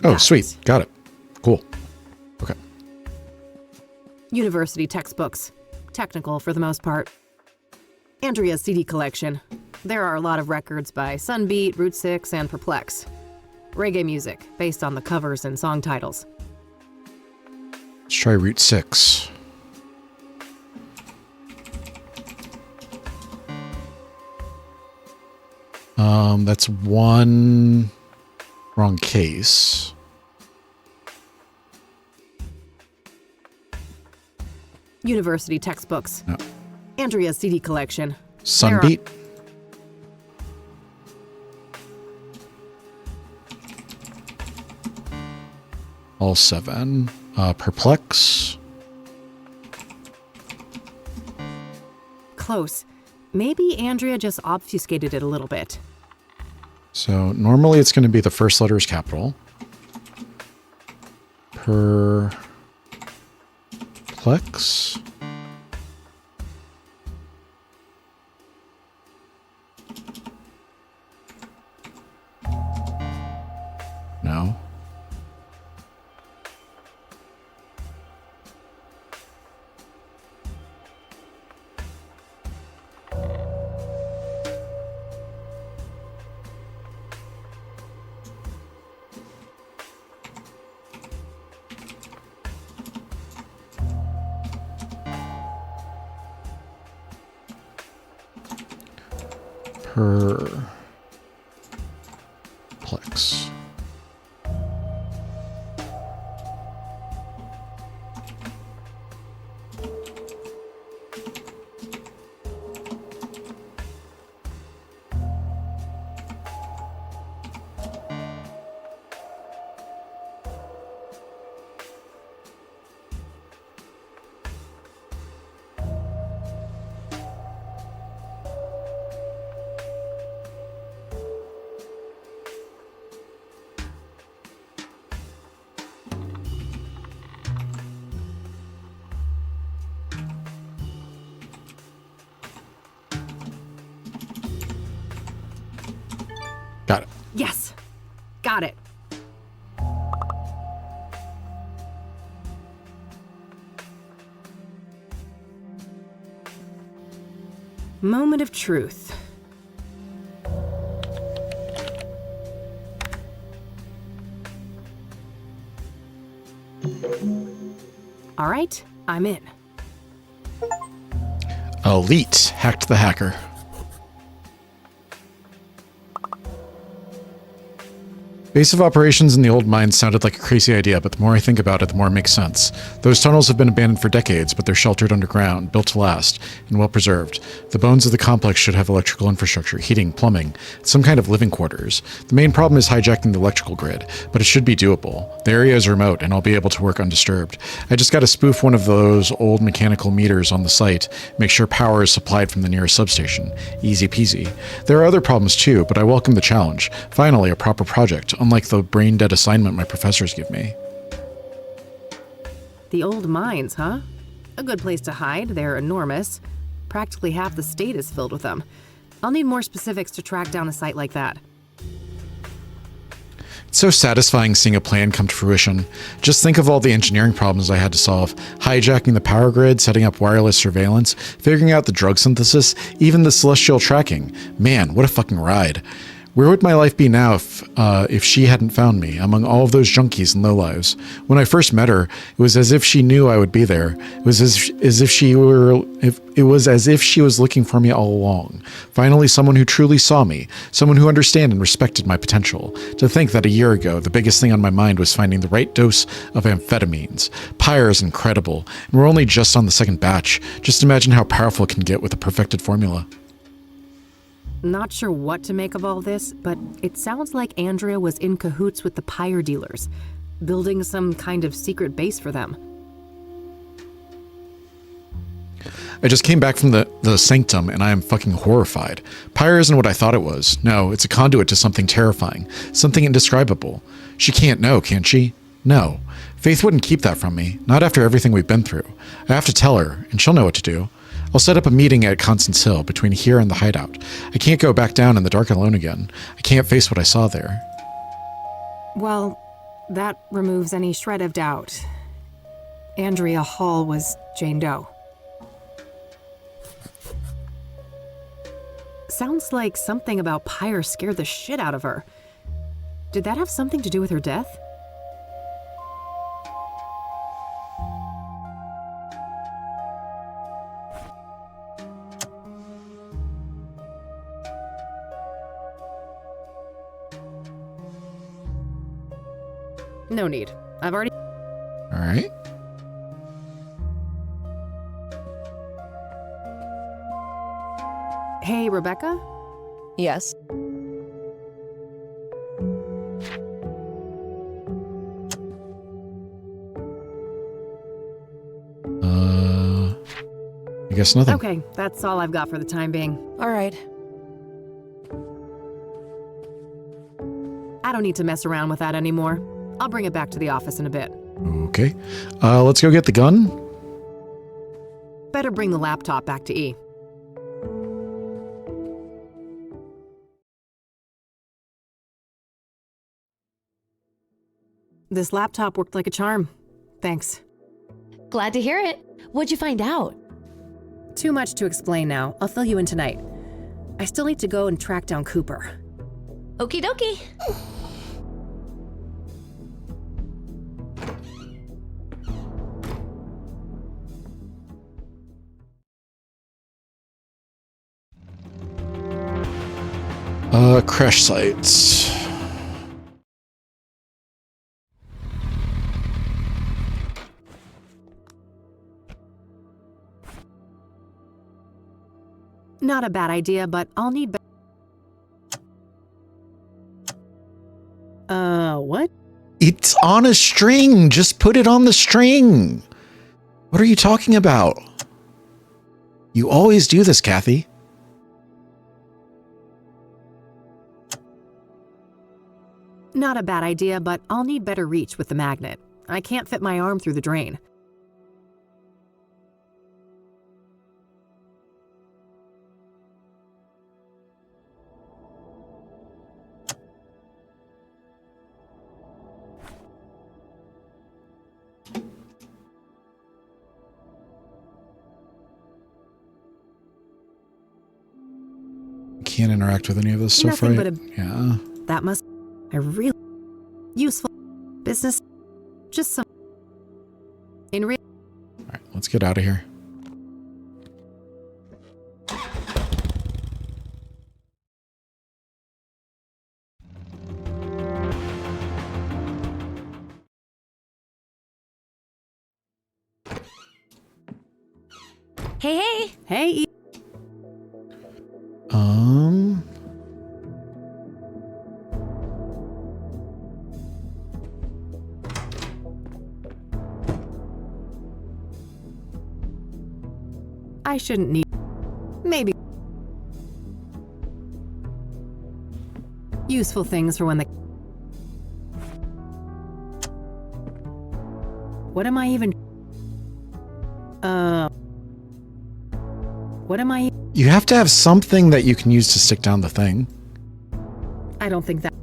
Oh, sweet. Got it. Cool. Okay. University textbooks. Technical for the most part. Andrea's CD collection. There are a lot of records by Sunbeat, Route 6, and Perplex. Reggae music, based on the covers and song titles. Let's try Route 6. That's one wrong case. University textbooks. No. Andrea's CD collection. Sunbeat. All 7. Perplex. Close. Maybe Andrea just obfuscated it a little bit. So normally it's going to be the first letter is capital. Perplex. No. Perplex. Got it. Yes. Got it. Moment of truth. All right, I'm in. Elite hacked the hacker. Base of operations in the old mine sounded like a crazy idea, but the more I think about it, the more it makes sense. Those tunnels have been abandoned for decades, but they're sheltered underground, built to last, and well preserved. The bones of the complex should have electrical infrastructure, heating, plumbing, some kind of living quarters. The main problem is hijacking the electrical grid, but it should be doable. The area is remote, and I'll be able to work undisturbed. I just gotta spoof one of those old mechanical meters on the site, make sure power is supplied from the nearest substation. Easy peasy. There are other problems too, but I welcome the challenge. Finally, a proper project, unlike the brain-dead assignment my professors give me. The old mines, huh? A good place to hide. They're enormous. Practically half the state is filled with them. I'll need more specifics to track down a site like that. It's so satisfying seeing a plan come to fruition. Just think of all the engineering problems I had to solve. Hijacking the power grid, setting up wireless surveillance, figuring out the drug synthesis, even the celestial tracking. Man, what a fucking ride. Where would my life be now if she hadn't found me among all of those junkies and lowlives? When I first met her, it was as if she knew I would be there. It was as if she was looking for me all along. Finally, someone who truly saw me, someone who understood and respected my potential. To think that a year ago, the biggest thing on my mind was finding the right dose of amphetamines. Pyre is incredible, and we're only just on the second batch. Just imagine how powerful it can get with a perfected formula. Not sure what to make of all this, but it sounds like Andrea was in cahoots with the pyre dealers, building some kind of secret base for them. I just came back from the sanctum and I am fucking horrified. Pyre isn't what I thought it was. No, it's a conduit to something terrifying, something indescribable. She can't know, can she? No. Faith wouldn't keep that from me, not after everything we've been through. I have to tell her, and she'll know what to do. I'll set up a meeting at Constance Hill between here and the hideout. I can't go back down in the dark alone again. I can't face what I saw there. Well, that removes any shred of doubt. Andrea Hall was Jane Doe. Sounds like something about pyre scared the shit out of her. Did that have something to do with her death? No need. I've already... All right. Hey, Rebecca? Yes? I guess nothing. Okay, that's all I've got for the time being. All right. I don't need to mess around with that anymore. I'll bring it back to the office in a bit. Okay. Let's go get the gun. Better bring the laptop back to E. This laptop worked like a charm. Thanks. Glad to hear it. What'd you find out? Too much to explain now. I'll fill you in tonight. I still need to go and track down Cooper. Okie dokie. Crash sites. Not a bad idea, but I'll need... what? It's on a string. Just put it on the string. What are you talking about? You always do this, Kathy. Not a bad idea, but I'll need better reach with the magnet. I can't fit my arm through the drain. Can't interact with any of this stuff, Nothing right? but Yeah. That must... a really useful business. Just some... in real... Alright, let's get out of here. Hey, hey! Hey! I shouldn't need... maybe... useful things for when the... What am I even... What am I... You have to have something that you can use to stick down the thing. I don't think that...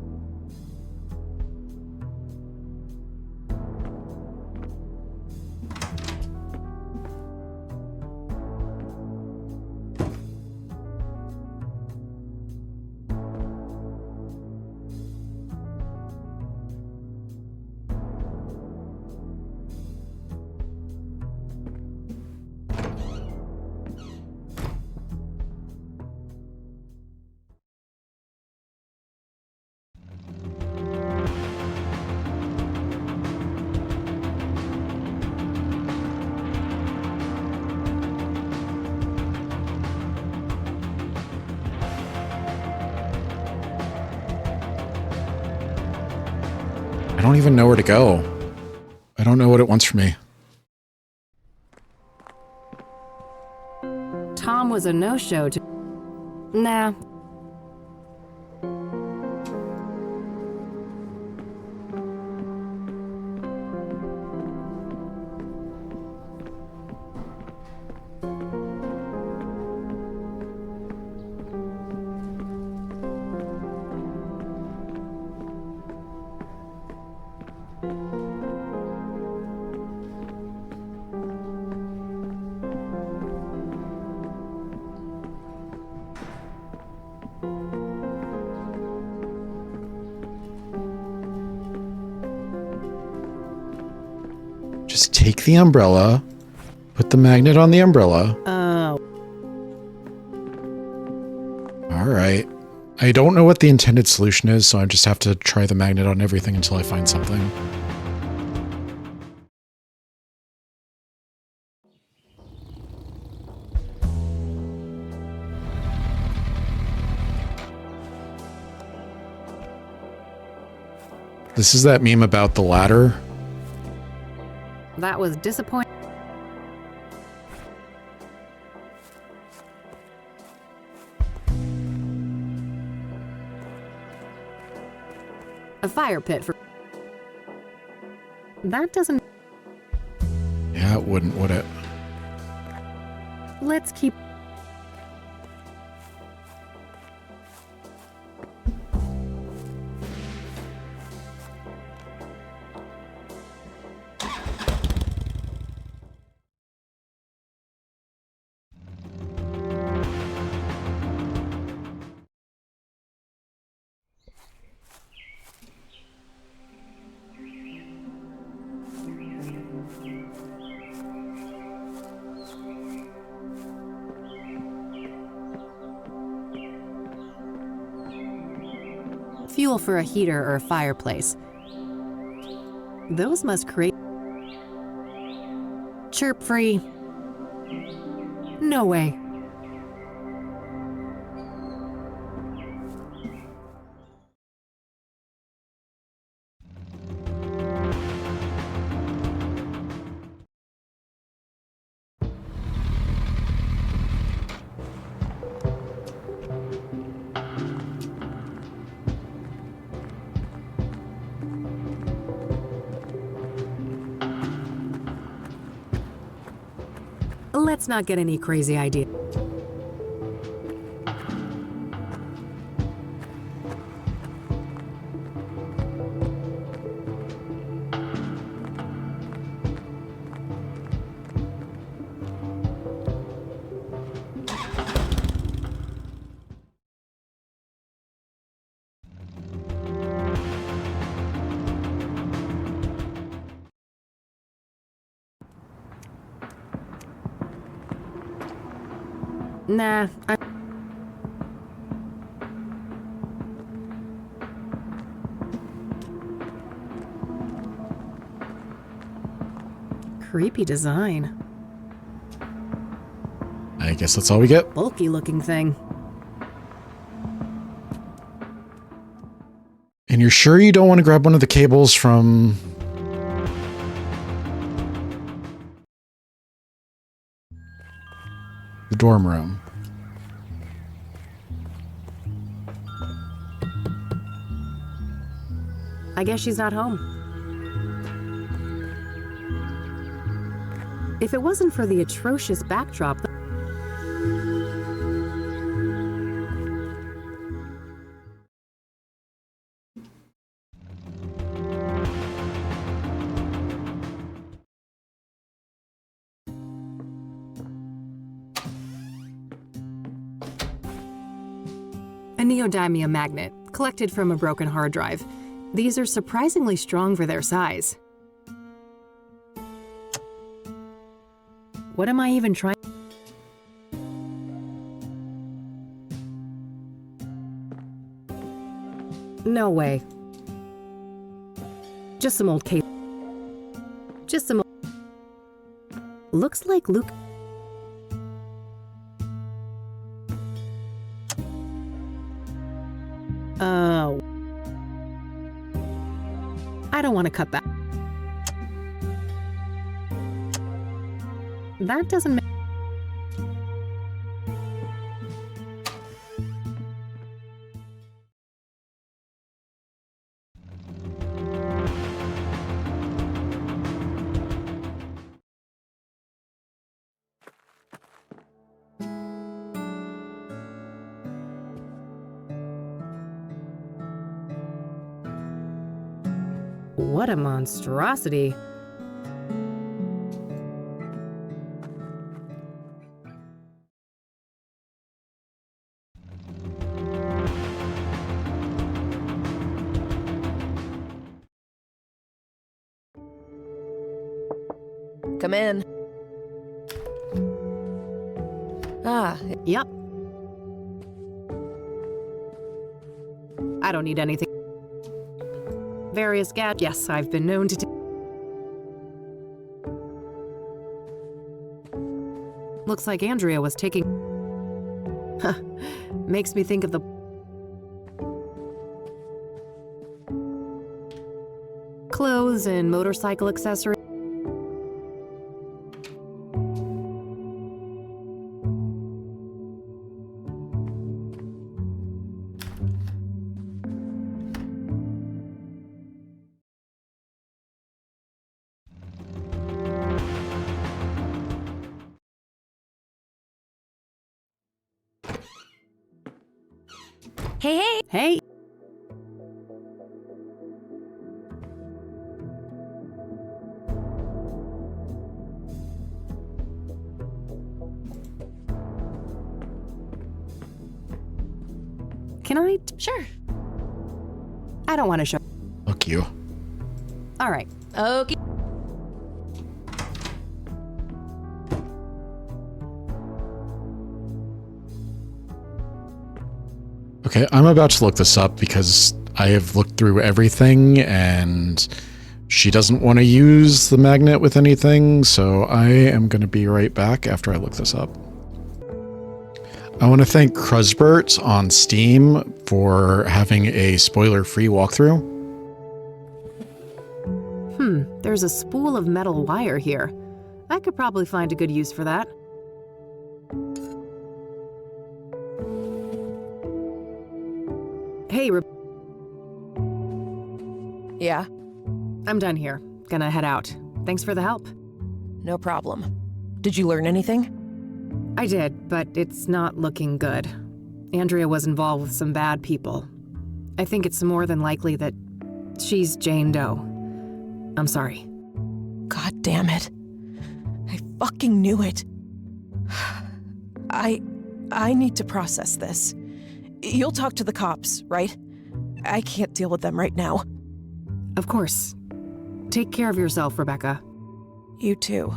I don't even know where to go. I don't know what it wants from me. Tom was a no-show to... Nah. Just take the umbrella, put the magnet on the umbrella. Alright. I don't know what the intended solution is, so I just have to try the magnet on everything until I find something. This is that meme about the ladder. That was disappointing. A fire pit for... That doesn't... Yeah, it wouldn't, would it? Let's keep... fuel for a heater or a fireplace. Those must create... Chirp-free. No way. Let's not get any crazy ideas. Nah, creepy design. I guess that's all we get. Bulky looking thing. And you're sure you don't want to grab one of the cables from... the dorm room? I guess she's not home. If it wasn't for the atrocious backdrop... A neodymium magnet, collected from a broken hard drive. These are surprisingly strong for their size. What am I even trying? No way. Just some old case. Just some... Looks like Luke... Oh. I don't want to cut that. That doesn't make... What a monstrosity. Come in. Ah. Yep. I don't need anything. Various gadgets. Yes, I've been known to... Looks like Andrea was taking... Huh. Makes me think of the... Clothes and motorcycle accessories. Hey! Hey! Can I? Sure. I don't want to show. Fuck you. All right. Okay. Okay, I'm about to look this up because I have looked through everything and she doesn't want to use the magnet with anything, so I am going to be right back after I look this up. I want to thank Crusbert on Steam for having a spoiler-free walkthrough. There's a spool of metal wire here. I could probably find a good use for that. Hey, Yeah? I'm done here. Gonna head out. Thanks for the help. No problem. Did you learn anything? I did, but it's not looking good. Andrea was involved with some bad people. I think it's more than likely that she's Jane Doe. I'm sorry. God damn it. I fucking knew it. I need to process this. You'll talk to the cops, right? I can't deal with them right now. Of course. Take care of yourself, Rebecca. You too.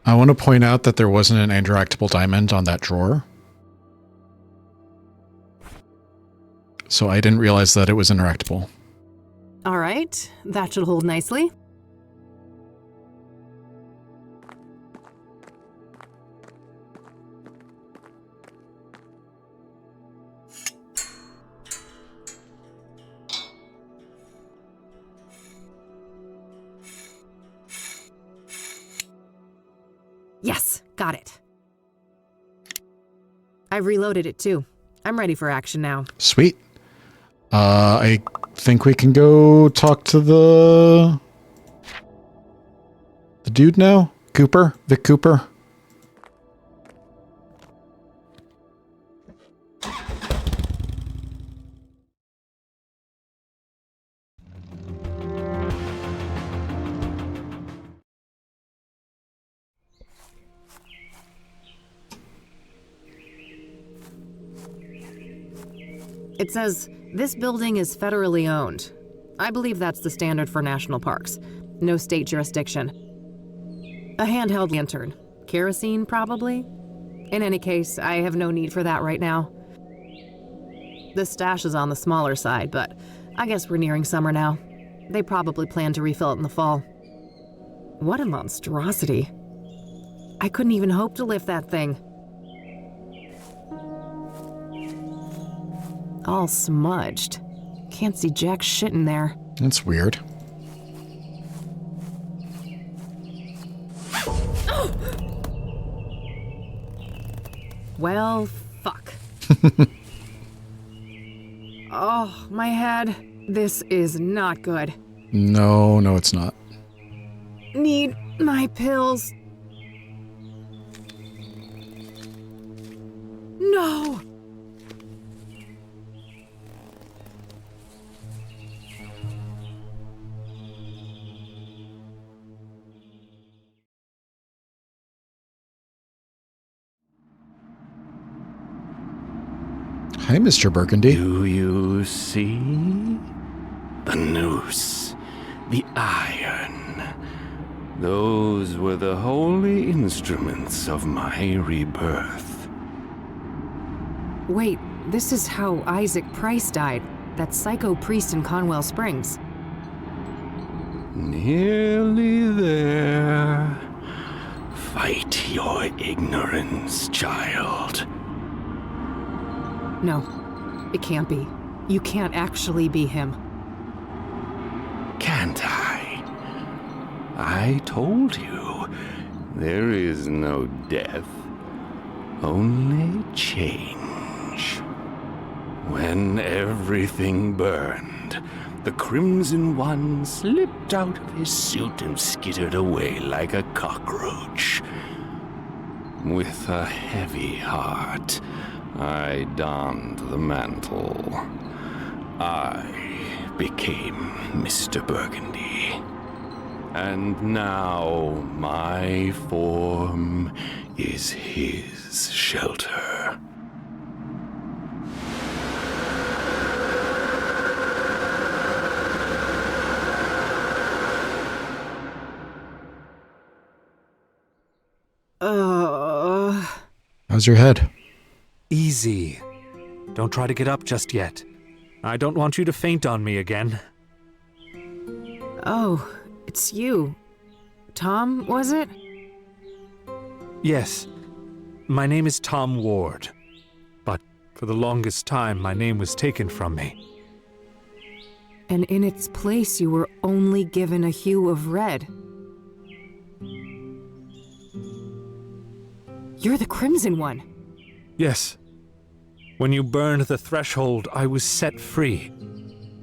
I want to point out that there wasn't an interactable diamond on that drawer. So I didn't realize that it was interactable. All right, that should hold nicely. Yes, got it. I've reloaded it too. I'm ready for action now. Sweet. I think we can go talk to the dude now? Cooper? Vic Cooper? It says, this building is federally owned. I believe that's the standard for national parks. No state jurisdiction. A handheld lantern. Kerosene, probably? In any case, I have no need for that right now. The stash is on the smaller side, but I guess we're nearing summer now. They probably plan to refill it in the fall. What a monstrosity. I couldn't even hope to lift that thing. All smudged. Can't see jack shit in there. That's weird. Well, fuck. Oh, my head. This is not good. No, it's not. Need my pills. No! Hi, Mr. Burgundy. Do you see? The noose, the iron. Those were the holy instruments of my rebirth. Wait, this is how Isaac Price died. That psycho priest in Conwell Springs. Nearly there. Fight your ignorance, child. No, it can't be. You can't actually be him. Can't I? I told you, there is no death, only change. When everything burned, the Crimson One slipped out of his suit and skittered away like a cockroach. With a heavy heart, I donned the mantle. I became Mr. Burgundy. And now my form is his shelter. How's your head? Easy. Don't try to get up just yet. I don't want you to faint on me again. Oh, it's you. Tom, was it? Yes. My name is Tom Ward. But for the longest time, my name was taken from me. And in its place, you were only given a hue of red. You're the Crimson One. Yes. When you burned the threshold, I was set free.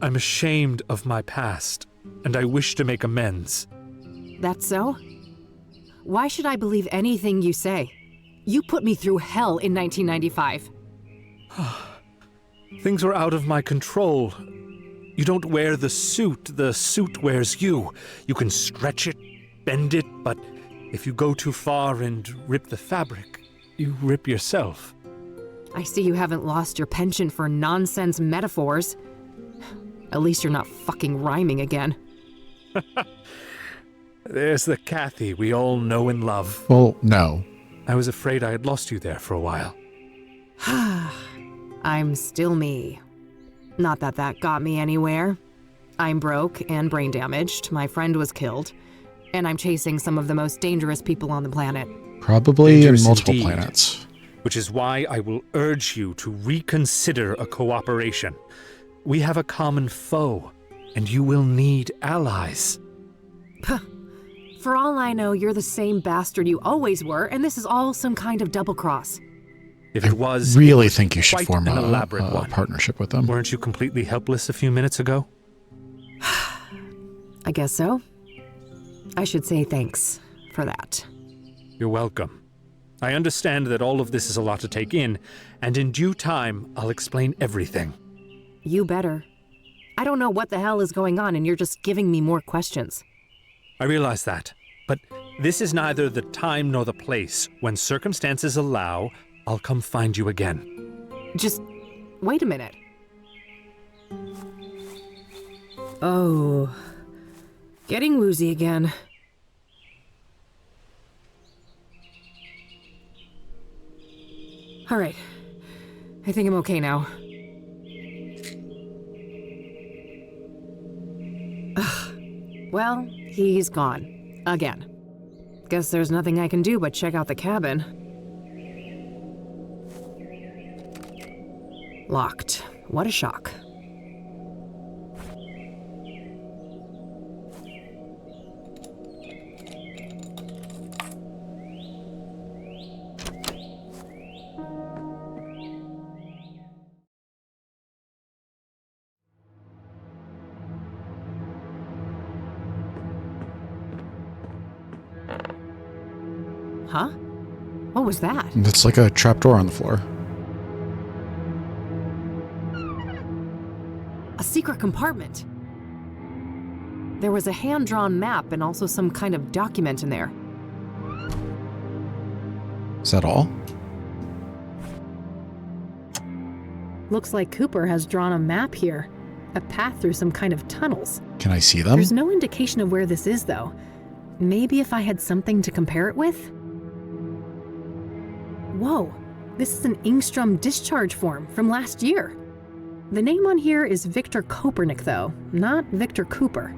I'm ashamed of my past, and I wish to make amends. That's so? Why should I believe anything you say? You put me through hell in 1995. Things were out of my control. You don't wear the suit wears you. You can stretch it, bend it, but if you go too far and rip the fabric, you rip yourself. I see you haven't lost your penchant for nonsense metaphors. At least you're not fucking rhyming again. There's the Kathy we all know and love. Well, no. I was afraid I had lost you there for a while. I'm still me. Not that that got me anywhere. I'm broke and brain damaged, my friend was killed, and I'm chasing some of the most dangerous people on the planet. Probably Dangerous in multiple indeed. planets. Which is why I will urge you to reconsider a cooperation. We have a common foe, and you will need allies. For all I know, you're the same bastard you always were, and this is all some kind of double cross. If it was, Really think you should quite form an a elaborate one. partnership with them. Weren't you completely helpless a few minutes ago? I guess so. I should say thanks for that. You're welcome. I understand that all of this is a lot to take in, and in due time, I'll explain everything. You better. I don't know what the hell is going on, and you're just giving me more questions. I realize that, but this is neither the time nor the place. When circumstances allow, I'll come find you again. Just wait a minute. Oh, getting woozy again. All right, I think I'm okay now. Well, he's gone. Again. Guess there's nothing I can do but check out the cabin. Locked. What a shock. Huh? What was that? It's like a trapdoor on the floor. A secret compartment. There was a hand-drawn map and also some kind of document in there. Is that all? Looks like Cooper has drawn a map here. A path through some kind of tunnels. Can I see them? There's no indication of where this is, though. Maybe if I had something to compare it with? Whoa, this is an Ingstrom discharge form from last year. The name on here is Victor Kopernik, though, not Victor Cooper.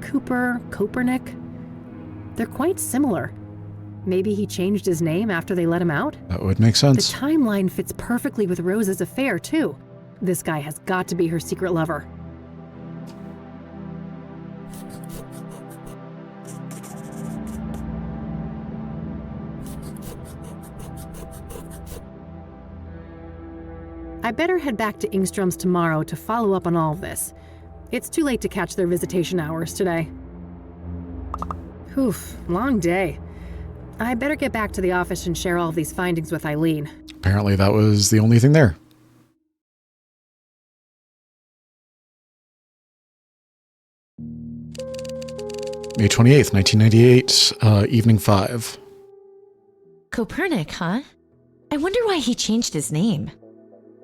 Cooper, Kopernik? They're quite similar. Maybe he changed his name after they let him out? That would make sense. The timeline fits perfectly with Rose's affair, too. This guy has got to be her secret lover. I better head back to Ingstrom's tomorrow to follow up on all of this. It's too late to catch their visitation hours today. Oof, long day. I better get back to the office and share all of these findings with Eileen. Apparently that was the only thing there. May 28th, 1998, evening 5. Kopernik, huh? I wonder why he changed his name.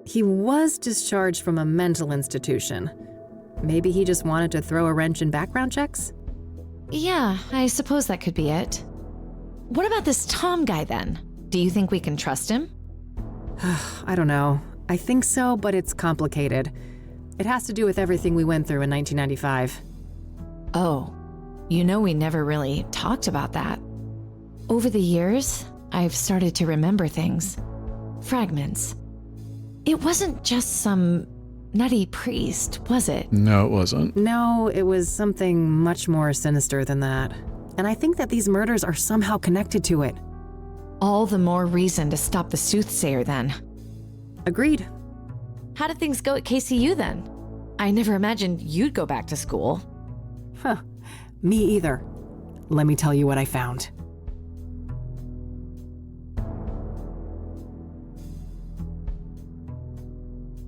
He was discharged from a mental institution. Maybe he just wanted to throw a wrench in background checks? Yeah, I suppose that could be it. What about this Tom guy then? Do you think we can trust him? I don't know. I think so, but it's complicated. It has to do with everything we went through in 1995. Oh, you know we never really talked about that. Over the years, I've started to remember things. Fragments. It wasn't just some nutty priest, was it? No, it wasn't. No, it was something much more sinister than that. And I think that these murders are somehow connected to it. All the more reason to stop the Soothsayer then. Agreed. How did things go at KCU then? I never imagined you'd go back to school. Huh. Me either. Let me tell you what I found.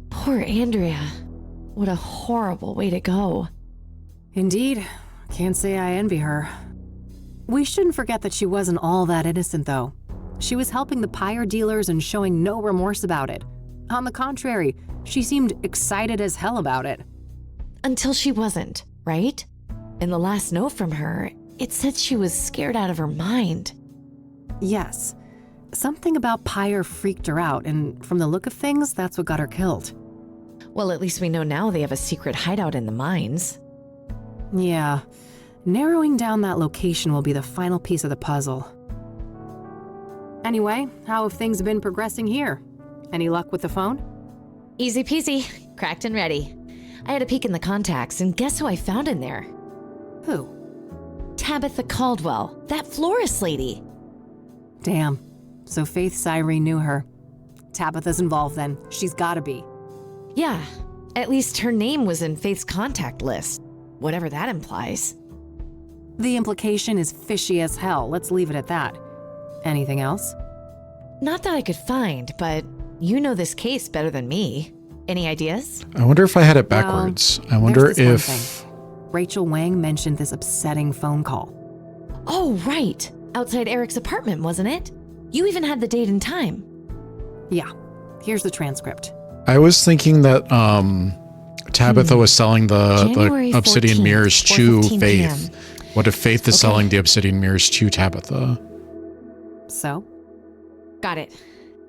Poor Andrea. What a horrible way to go. Indeed. Can't say I envy her. We shouldn't forget that she wasn't all that innocent, though. She was helping the pyre dealers and showing no remorse about it. On the contrary, she seemed excited as hell about it. Until she wasn't, right? In the last note from her, it said she was scared out of her mind. Yes. Something about Pyre freaked her out, and from the look of things, that's what got her killed. Well, at least we know now they have a secret hideout in the mines. Yeah. Narrowing down that location will be the final piece of the puzzle. Anyway, how have things been progressing here? Any luck with the phone? Easy peasy. Cracked and ready. I had a peek in the contacts, and guess who I found in there? Who? Tabitha Caldwell, that florist lady. Damn. So Faith Cyrene knew her. Tabitha's involved then. She's gotta be. Yeah, at least her name was in Faith's contact list. Whatever that implies. The implication is fishy as hell. Let's leave it at that. Anything else? Not that I could find, but you know this case better than me. Any ideas? I wonder if I had it backwards. I wonder there's this if... one thing. Rachel Wang mentioned this upsetting phone call. Oh, right. Outside Eric's apartment, wasn't it? You even had the date and time. Yeah. Here's the transcript. I was thinking that Tabitha was selling the obsidian 14th, mirrors to 4:15 Faith. PM. What if Faith is selling the obsidian mirrors to Tabitha? So? Got it.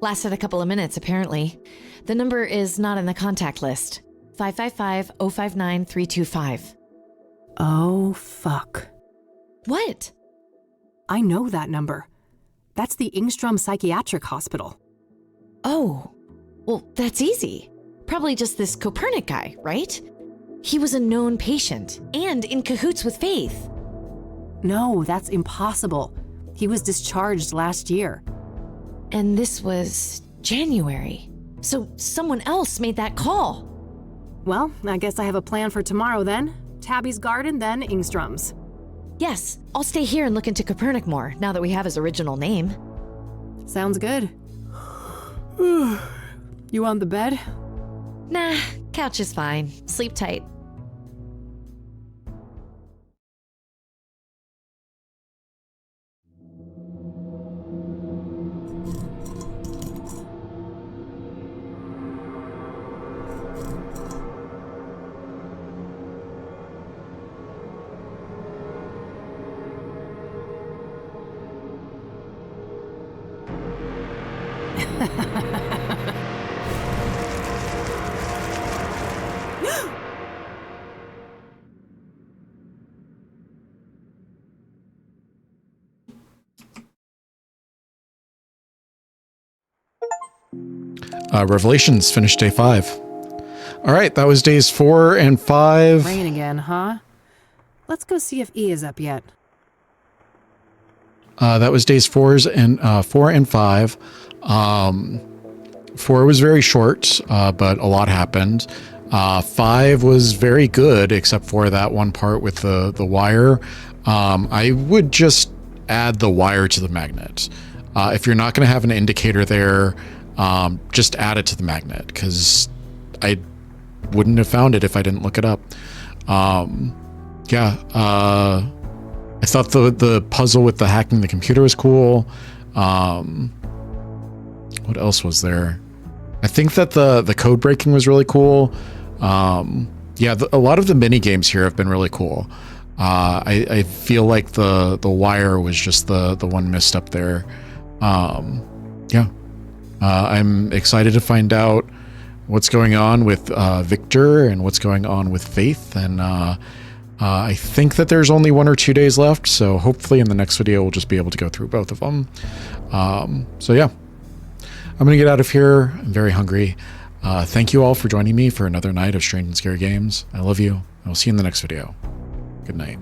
Lasted a couple of minutes, apparently. The number is not in the contact list. 555-059-325. Oh, fuck. What? I know that number. That's the Ingstrom Psychiatric Hospital. Oh, well, that's easy. Probably just this Copernic guy, right? He was a known patient and in cahoots with Faith. No, that's impossible. He was discharged last year. And this was January. So someone else made that call. Well, I guess I have a plan for tomorrow then. Tabby's garden, then Ingstrom's. Yes, I'll stay here and look into Copernic more, now that we have his original name. Sounds good. You on the bed? Nah, couch is fine. Sleep tight. Revelations finished day 5. All right, that was days 4 and 5. Rain again, huh? Let's go see if E is up yet. That was days 4 and 5. 4 was very short, but a lot happened. 5 was very good, except for that one part with the wire. I would just add the wire to the magnet. If you're not going to have an indicator there, just add it to the magnet, because I wouldn't have found it if I didn't look it up. I thought the puzzle with the hacking the computer was cool. What else was there? I think that the code breaking was really cool. A lot of the mini games here have been really cool. I feel like the wire was just the one missed up there. I'm excited to find out what's going on with Victor and what's going on with Faith, and I think that there's only 1 or 2 days left, so hopefully in the next video we'll just be able to go through both of them. I'm gonna get out of here. I'm very hungry. Thank you all for joining me for another night of Strange and Scary Games. I love you. I will see you in the next video. Good night.